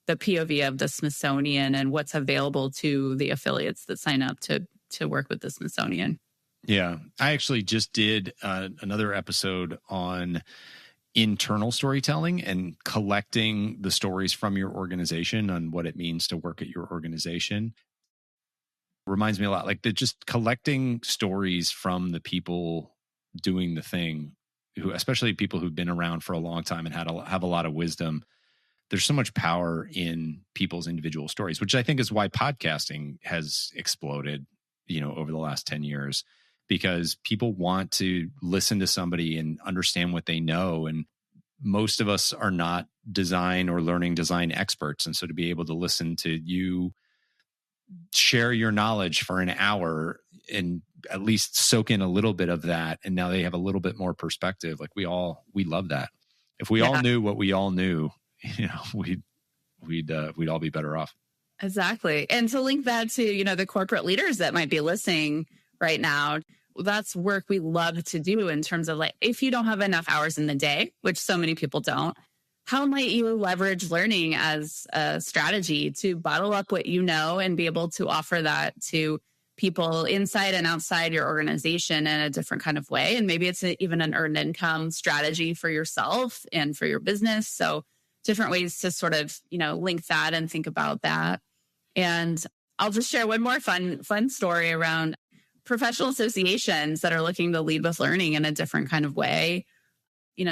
the POV of the Smithsonian and what's available to the affiliates that sign up to work with the Smithsonian.
Yeah. I actually just did another episode on internal storytelling and collecting the stories from your organization on what it means to work at your organization. Reminds me a lot, like just collecting stories from the people doing the thing, who, especially people who've been around for a long time and have a lot of wisdom. There's so much power in people's individual stories, which I think is why podcasting has exploded over the last 10 years, because people want to listen to somebody and understand what they know. And most of us are not design or learning design experts. And so to be able to listen to you share your knowledge for an hour and at least soak in a little bit of that, and now they have a little bit more perspective. Like we love that. If we all knew what we all knew, we'd all be better off.
Exactly. And to link that to, the corporate leaders that might be listening right now, that's work we love to do in terms of, like, if you don't have enough hours in the day, which so many people don't, how might you leverage learning as a strategy to bottle up what you know and be able to offer that to people inside and outside your organization in a different kind of way? And maybe it's even an earned income strategy for yourself and for your business. So different ways to sort of, link that and think about that. And I'll just share one more fun story around professional associations that are looking to lead with learning in a different kind of way.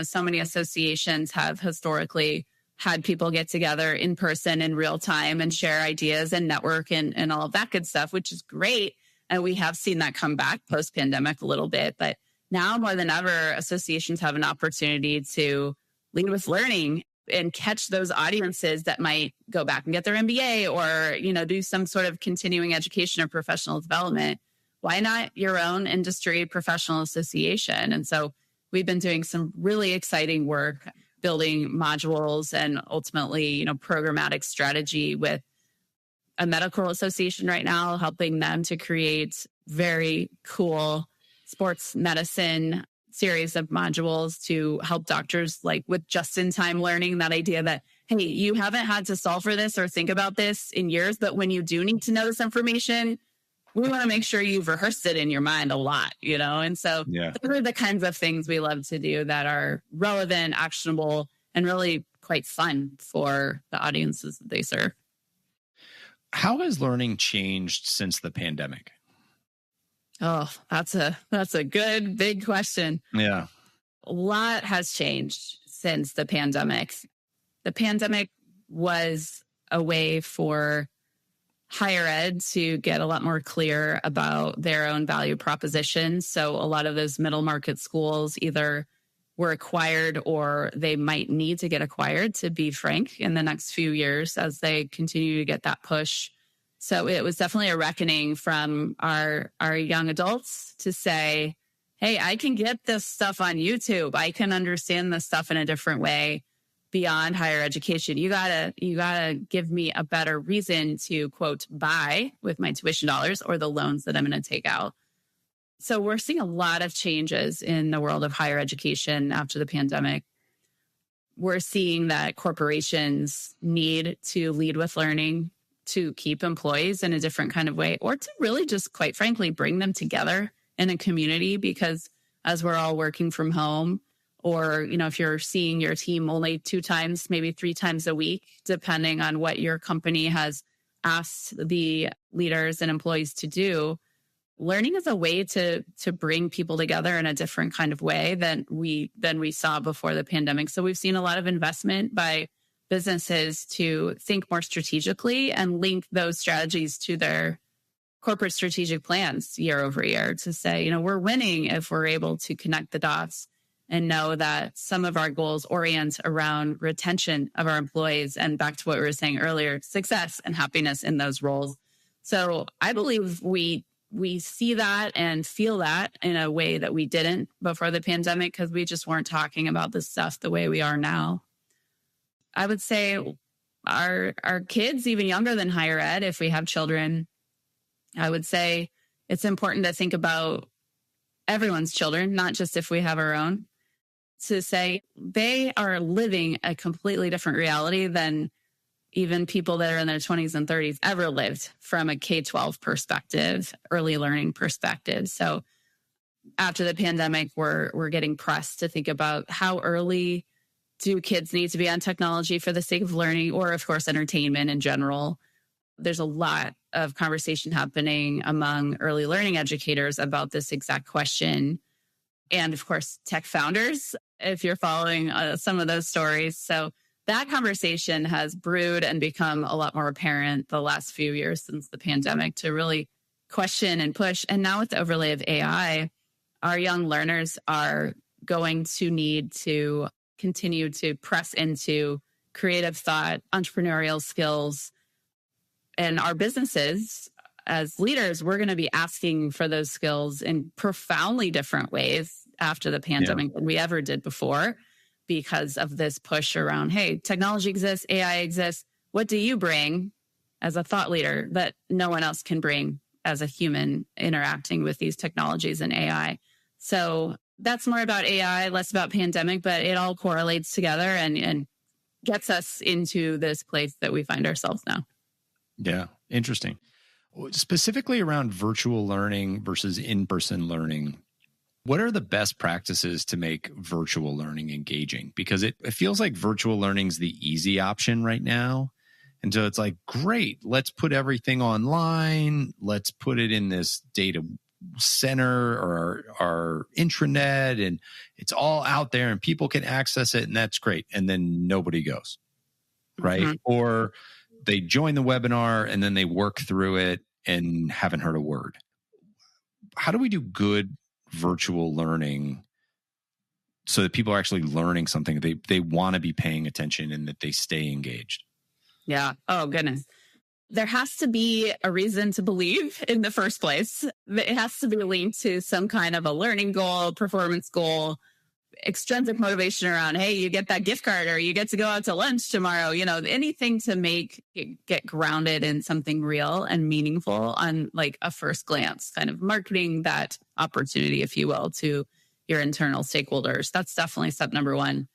So many associations have historically had people get together in person in real time and share ideas and network and all of that good stuff, which is great. And we have seen that come back post-pandemic a little bit. But now more than ever, associations have an opportunity to lead with learning and catch those audiences that might go back and get their MBA or, do some sort of continuing education or professional development. Why not your own industry professional association? And so we've been doing some really exciting work building modules and ultimately, programmatic strategy with a medical association right now, helping them to create very cool sports medicine series of modules to help doctors, like with just-in-time learning, that idea that, hey, you haven't had to solve for this or think about this in years, but when you do need to know this information, we want to make sure you've rehearsed it in your mind a lot, And so those are the kinds of things we love to do that are relevant, actionable, and really quite fun for the audiences that they serve.
How has learning changed since the pandemic?
Oh, that's a good, big question.
Yeah.
A lot has changed since the pandemic. The pandemic was a way for higher ed to get a lot more clear about their own value propositions. So a lot of those middle market schools either were acquired or they might need to get acquired, to be frank, in the next few years as they continue to get that push. So it was definitely a reckoning from our young adults to say, hey, I can get this stuff on YouTube. I can understand this stuff in a different way beyond higher education. You gotta give me a better reason to, quote, buy with my tuition dollars or the loans that I'm going to take out. So we're seeing a lot of changes in the world of higher education after the pandemic. We're seeing that corporations need to lead with learning to keep employees in a different kind of way, or to really just, quite frankly, bring them together in a community, because as we're all working from home, or, if you're seeing your team only 2 times, maybe 3 times a week, depending on what your company has asked the leaders and employees to do, learning is a way to bring people together in a different kind of way than we saw before the pandemic. So we've seen a lot of investment by businesses to think more strategically and link those strategies to their corporate strategic plans year over year, to say, we're winning if we're able to connect the dots and know that some of our goals orient around retention of our employees, and back to what we were saying earlier, success and happiness in those roles. So I believe we see that and feel that in a way that we didn't before the pandemic, because we just weren't talking about this stuff the way we are now. I would say our kids, even younger than higher ed, if we have children, I would say it's important to think about everyone's children, not just if we have our own, to say they are living a completely different reality than even people that are in their 20s and 30s ever lived from a K-12 perspective, early learning perspective. So after the pandemic, we're getting pressed to think about how early do kids need to be on technology for the sake of learning, or of course, entertainment in general. There's a lot of conversation happening among early learning educators about this exact question. And of course, tech founders, if you're following some of those stories. So that conversation has brewed and become a lot more apparent the last few years since the pandemic, to really question and push. And now with the overlay of AI, our young learners are going to need to continue to press into creative thought, entrepreneurial skills. And our businesses, as leaders, we're going to be asking for those skills in profoundly different ways after the pandemic than we ever did before, because of this push around, hey, technology exists, AI exists. What do you bring as a thought leader that no one else can bring as a human interacting with these technologies and AI? So that's more about AI, less about pandemic, but it all correlates together and gets us into this place that we find ourselves now.
Yeah, interesting. Specifically around virtual learning versus in-person learning, what are the best practices to make virtual learning engaging? Because it feels like virtual learning is the easy option right now. And so it's like, great, let's put everything online. Let's put it in this data center or our intranet, and it's all out there and people can access it, and that's great. And then nobody goes, right? Mm-hmm. Or they join the webinar and then they work through it and haven't heard a word. How do we do good virtual learning so that people are actually learning something, they want to be paying attention and that they stay engaged?
Yeah. Oh, goodness. There has to be a reason to believe in the first place. It has to be linked to some kind of a learning goal, performance goal, extrinsic motivation around, hey, you get that gift card or you get to go out to lunch tomorrow, anything to make it get grounded in something real and meaningful on like a first glance, kind of marketing that opportunity, if you will, to your internal stakeholders. That's definitely step number one.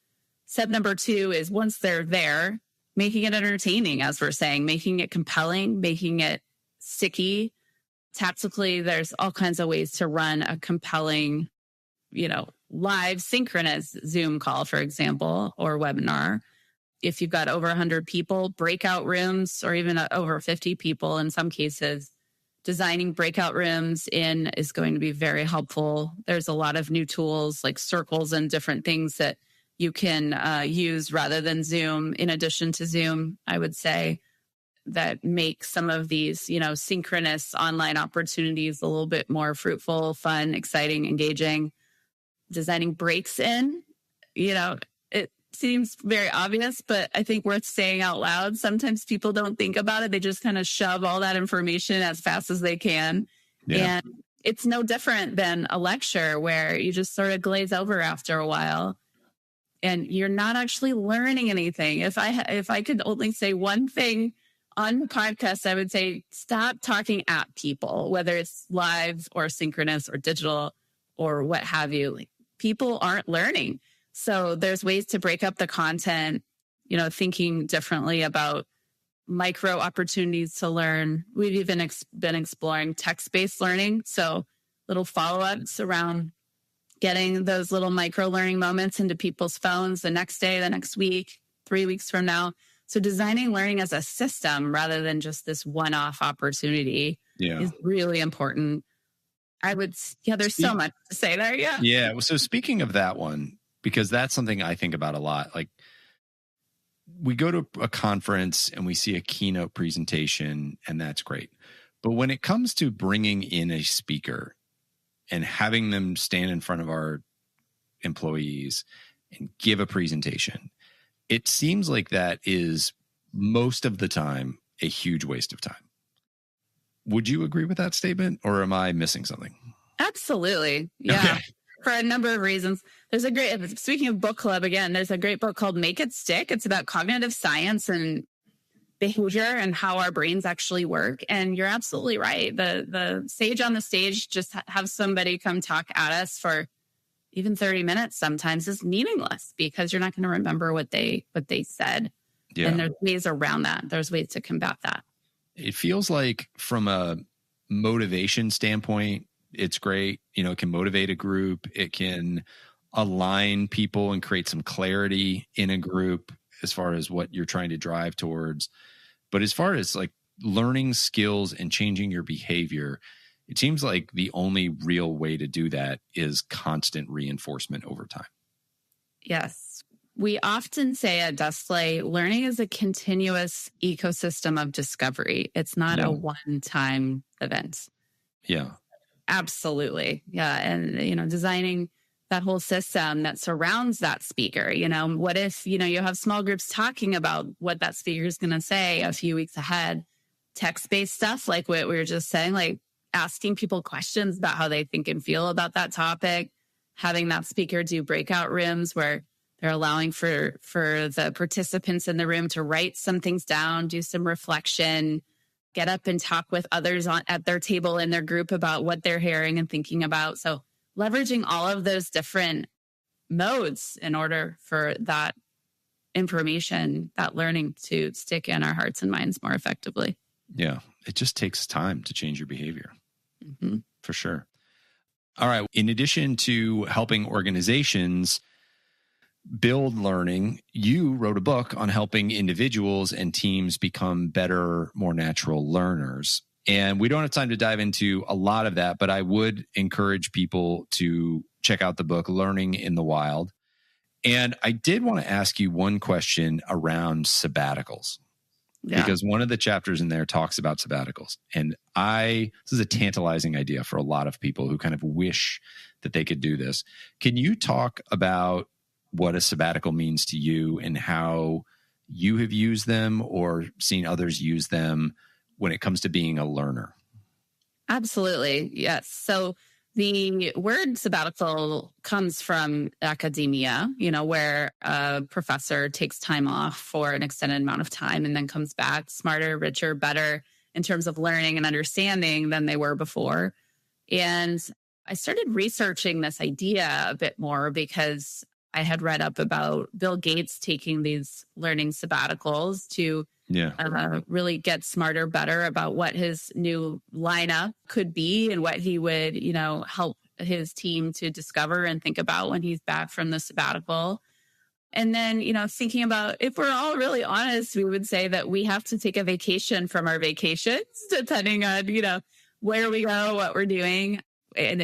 Step number two is once they're there, making it entertaining, as we're saying, making it compelling, making it sticky. Tactically, there's all kinds of ways to run a compelling, live synchronous Zoom call, for example, or webinar. If you've got over 100 people, breakout rooms, or even over 50 people in some cases, designing breakout rooms in is going to be very helpful. There's a lot of new tools like circles and different things that you can use rather than Zoom, in addition to Zoom, I would say, that make some of these, synchronous online opportunities a little bit more fruitful, fun, exciting, engaging. Designing breaks in, it seems very obvious, but I think worth saying out loud. Sometimes people don't think about it. They just kind of shove all that information as fast as they can. Yeah. And it's no different than a lecture where you just sort of glaze over after a while and you're not actually learning anything. If I could only say one thing on the podcast, I would say stop talking at people, whether it's live or synchronous or digital or what have you. Like, people aren't learning. So there's ways to break up the content, thinking differently about micro opportunities to learn. We've even been exploring text-based learning. So little follow-ups around getting those little micro learning moments into people's phones the next day, the next week, 3 weeks from now. So designing learning as a system rather than just this one-off opportunity is really important. There's so much to say there. Yeah.
Yeah. So speaking of that one, because that's something I think about a lot, like we go to a conference and we see a keynote presentation and that's great. But when it comes to bringing in a speaker and having them stand in front of our employees and give a presentation, it seems like that is most of the time a huge waste of time. Would you agree with that statement, or am I missing something?
Absolutely. Yeah. Okay. For a number of reasons. Speaking of book club, again, there's a great book called Make It Stick. It's about cognitive science and behavior and how our brains actually work. And you're absolutely right. The sage on the stage, just have somebody come talk at us for even 30 minutes sometimes is meaningless because you're not going to remember what they said. Yeah. And there's ways around that. There's ways to combat that.
It feels like from a motivation standpoint, it's great. It can motivate a group. It can align people and create some clarity in a group as far as what you're trying to drive towards. But as far as like learning skills and changing your behavior, it seems like the only real way to do that is constant reinforcement over time.
Yes. We often say at Desklight, learning is a continuous ecosystem of discovery. It's not a one-time event.
Yeah.
Absolutely. Yeah. And, designing that whole system that surrounds that speaker. What if, you have small groups talking about what that speaker is going to say a few weeks ahead, text-based stuff, like what we were just saying, like asking people questions about how they think and feel about that topic, having that speaker do breakout rooms where they're allowing for the participants in the room to write some things down, do some reflection, get up and talk with others at their table in their group about what they're hearing and thinking about. So leveraging all of those different modes in order for that information, that learning to stick in our hearts and minds more effectively.
Yeah. It just takes time to change your behavior.
Mm-hmm.
For sure. All right. In addition to helping organizations build learning, you wrote a book on helping individuals and teams become better, more natural learners. And we don't have time to dive into a lot of that, but I would encourage people to check out the book, Learning in the Wild. And I did want to ask you one question around sabbaticals. Yeah. Because one of the chapters in there talks about sabbaticals. And this is a tantalizing idea for a lot of people who kind of wish that they could do this. Can you talk about what a sabbatical means to you and how you have used them or seen others use them when it comes to being a learner?
Absolutely. Yes. So the word sabbatical comes from academia, where a professor takes time off for an extended amount of time and then comes back smarter, richer, better in terms of learning and understanding than they were before. And I started researching this idea a bit more because I had read up about Bill Gates taking these learning sabbaticals to really get smarter, better about what his new lineup could be and what he would, help his team to discover and think about when he's back from the sabbatical. And then, thinking about, if we're all really honest, we would say that we have to take a vacation from our vacations, depending on, where we go, what we're doing. And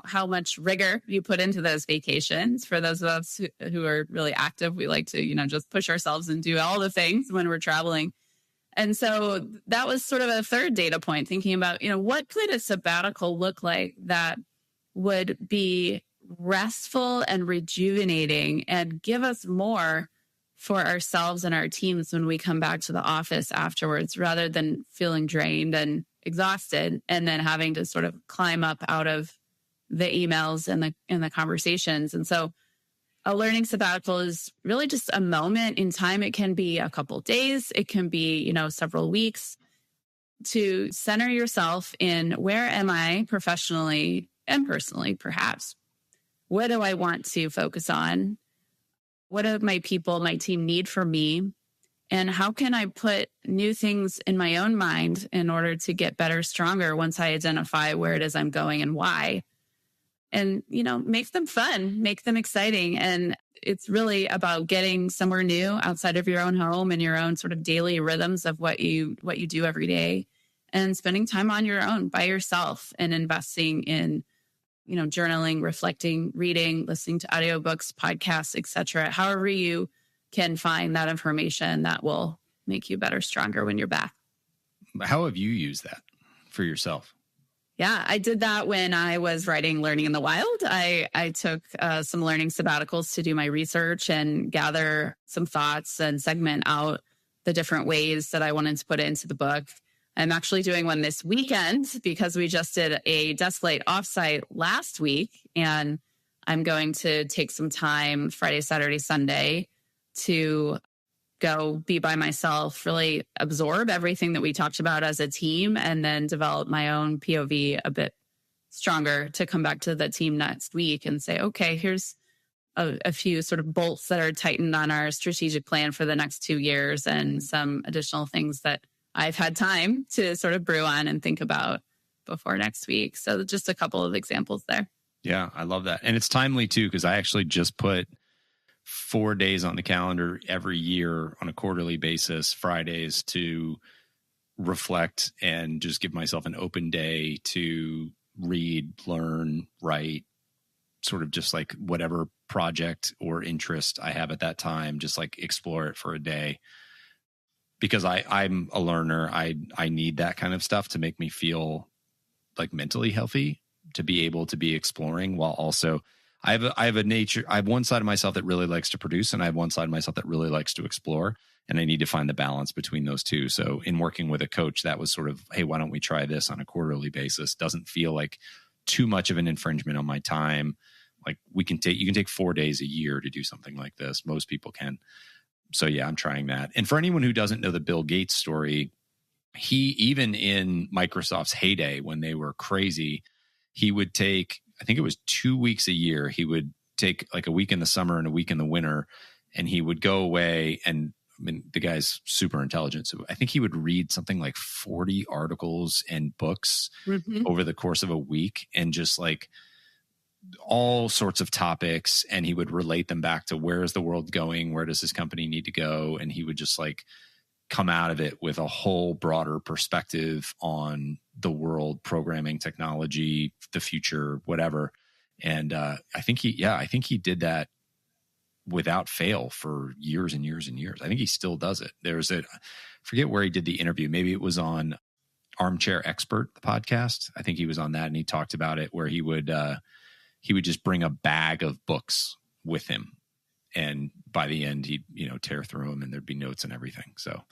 how much rigor you put into those vacations. For those of us who are really active, we like to, just push ourselves and do all the things when we're traveling. And so that was sort of a third data point, thinking about, what could a sabbatical look like that would be restful and rejuvenating and give us more for ourselves and our teams when we come back to the office afterwards, rather than feeling drained and exhausted and then having to sort of climb up out of the emails and the conversations. And so a learning sabbatical is really just a moment in time. It can be a couple of days. It can be, several weeks, to center yourself in, where am I professionally and personally, perhaps? What do I want to focus on? What do my people, my team need from me? And how can I put new things in my own mind in order to get better, stronger once I identify where it is I'm going and why? And, make them fun, make them exciting. And it's really about getting somewhere new outside of your own home and your own sort of daily rhythms of what you do every day, and spending time on your own by yourself and investing in, journaling, reflecting, reading, listening to audiobooks, podcasts, etc. However you can find that information that will make you better, stronger when you're back.
How have you used that for yourself?
Yeah, I did that when I was writing Learning in the Wild. I took some learning sabbaticals to do my research and gather some thoughts and segment out the different ways that I wanted to put it into the book. I'm actually doing one this weekend because we just did a Desklight offsite last week, and I'm going to take some time Friday, Saturday, Sunday to go be by myself, really absorb everything that we talked about as a team, and then develop my own POV a bit stronger to come back to the team next week and say, okay, here's a few sort of bolts that are tightened on our strategic plan for the next 2 years, and some additional things that I've had time to sort of brew on and think about before next week. So just a couple of examples there.
Yeah, I love that. And it's timely too, because I actually just put 4 days on the calendar every year on a quarterly basis, Fridays, to reflect and just give myself an open day to read, learn, write, sort of just like whatever project or interest I have at that time, just like explore it for a day. Because I'm a learner, I need that kind of stuff to make me feel like mentally healthy to be able to be exploring while also I have one side of myself that really likes to produce, and I have one side of myself that really likes to explore. And I need to find the balance between those two. So in working with a coach, that was sort of, hey, why don't we try this on a quarterly basis? Doesn't feel like too much of an infringement on my time. Like you can take 4 days a year to do something like this. Most people can. So yeah, I'm trying that. And for anyone who doesn't know the Bill Gates story, he, even in Microsoft's heyday when they were crazy, he would take, I think it was 2 weeks a year. He would take like a week in the summer and a week in the winter, and he would go away. And I mean, the guy's super intelligent. So I think he would read something like 40 articles and books over the course of a week, and just like all sorts of topics. And he would relate them back to, where is the world going? Where does this company need to go? And he would just like come out of it with a whole broader perspective on the world, programming, technology, the future, whatever. And I think he did that without fail for years and years and years. I think he still does it. I forget where he did the interview. Maybe it was on Armchair Expert, the podcast. I think he was on that, and he talked about it, where he would just bring a bag of books with him. And by the end, he'd, tear through them, and there'd be notes and everything. So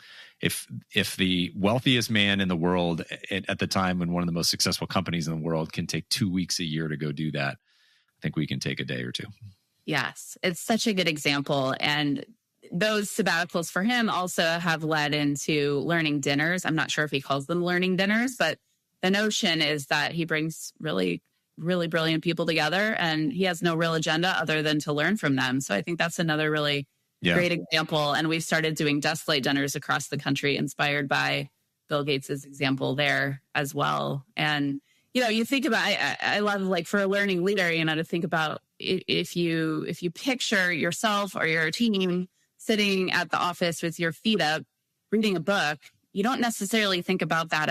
if the wealthiest man in the world at the time, when one of the most successful companies in the world, can take 2 weeks a year to go do that, I think we can take a day or two.
Yes, it's such a good example. And those sabbaticals for him also have led into learning dinners. I'm not sure if he calls them learning dinners, but the notion is that he brings really, really brilliant people together, and he has no real agenda other than to learn from them. So I think that's another really great example. And we've started doing Desklight dinners across the country, inspired by Bill Gates's example there as well. And you think about, I love, like, for a learning leader, to think about, if you picture yourself or your team sitting at the office with your feet up, reading a book, you don't necessarily think about that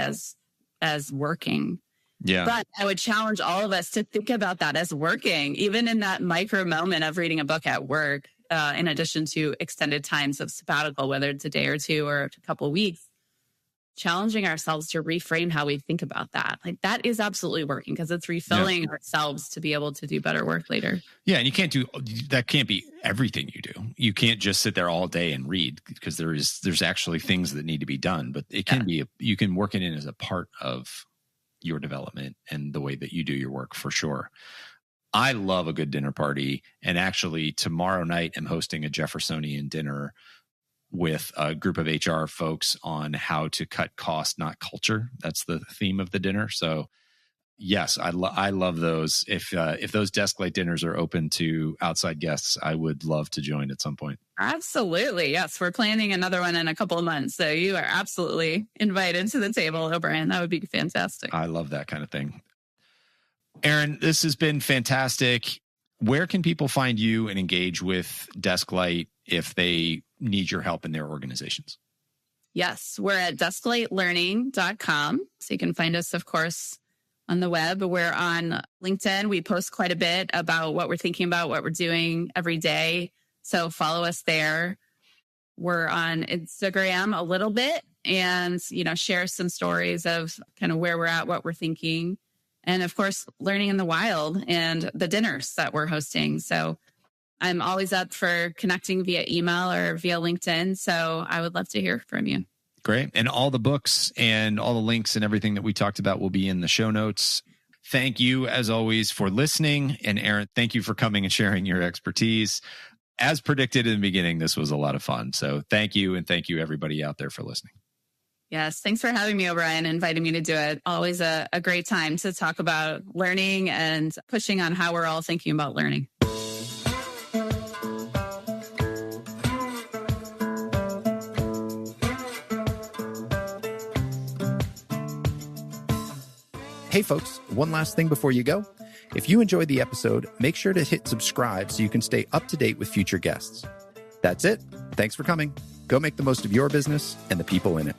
as working.
Yeah.
But I would challenge all of us to think about that as working, even in that micro moment of reading a book at work, in addition to extended times of sabbatical, whether it's a day or two or a couple of weeks. Challenging ourselves to reframe how we think about that. Like, that is absolutely working, because it's refilling ourselves to be able to do better work later. Yeah.
And that can't be everything you do. You can't just sit there all day and read, because there's actually things that need to be done, but it can be, you can work it in as a part of your development and the way that you do your work, for sure. I love a good dinner party. And actually tomorrow night I'm hosting a Jeffersonian dinner with a group of HR folks on how to cut cost, not culture. That's the theme of the dinner. So yes, I love those. If those Desklight dinners are open to outside guests, I would love to join at some point.
Absolutely. Yes. We're planning another one in a couple of months. So you are absolutely invited to the table, O'Brien. That would be fantastic.
I love that kind of thing. Erin, this has been fantastic. Where can people find you and engage with Desklight if they need your help in their organizations?
Yes, we're at desklightlearning.com. So you can find us, of course, on the web. We're on LinkedIn. We post quite a bit about what we're thinking about, what we're doing every day. So follow us there. We're on Instagram a little bit, and, share some stories of kind of where we're at, what we're thinking. And of course, Learning in the Wild and the dinners that we're hosting. So I'm always up for connecting via email or via LinkedIn. So I would love to hear from you.
Great. And all the books and all the links and everything that we talked about will be in the show notes. Thank you, as always, for listening. And Erin, thank you for coming and sharing your expertise. As predicted in the beginning, this was a lot of fun. So thank you. And thank you, everybody out there, for listening.
Yes. Thanks for having me, O'Brien, and inviting me to do it. Always a great time to talk about learning and pushing on how we're all thinking about learning.
Hey folks, one last thing before you go. If you enjoyed the episode, make sure to hit subscribe so you can stay up to date with future guests. That's it. Thanks for coming. Go make the most of your business and the people in it.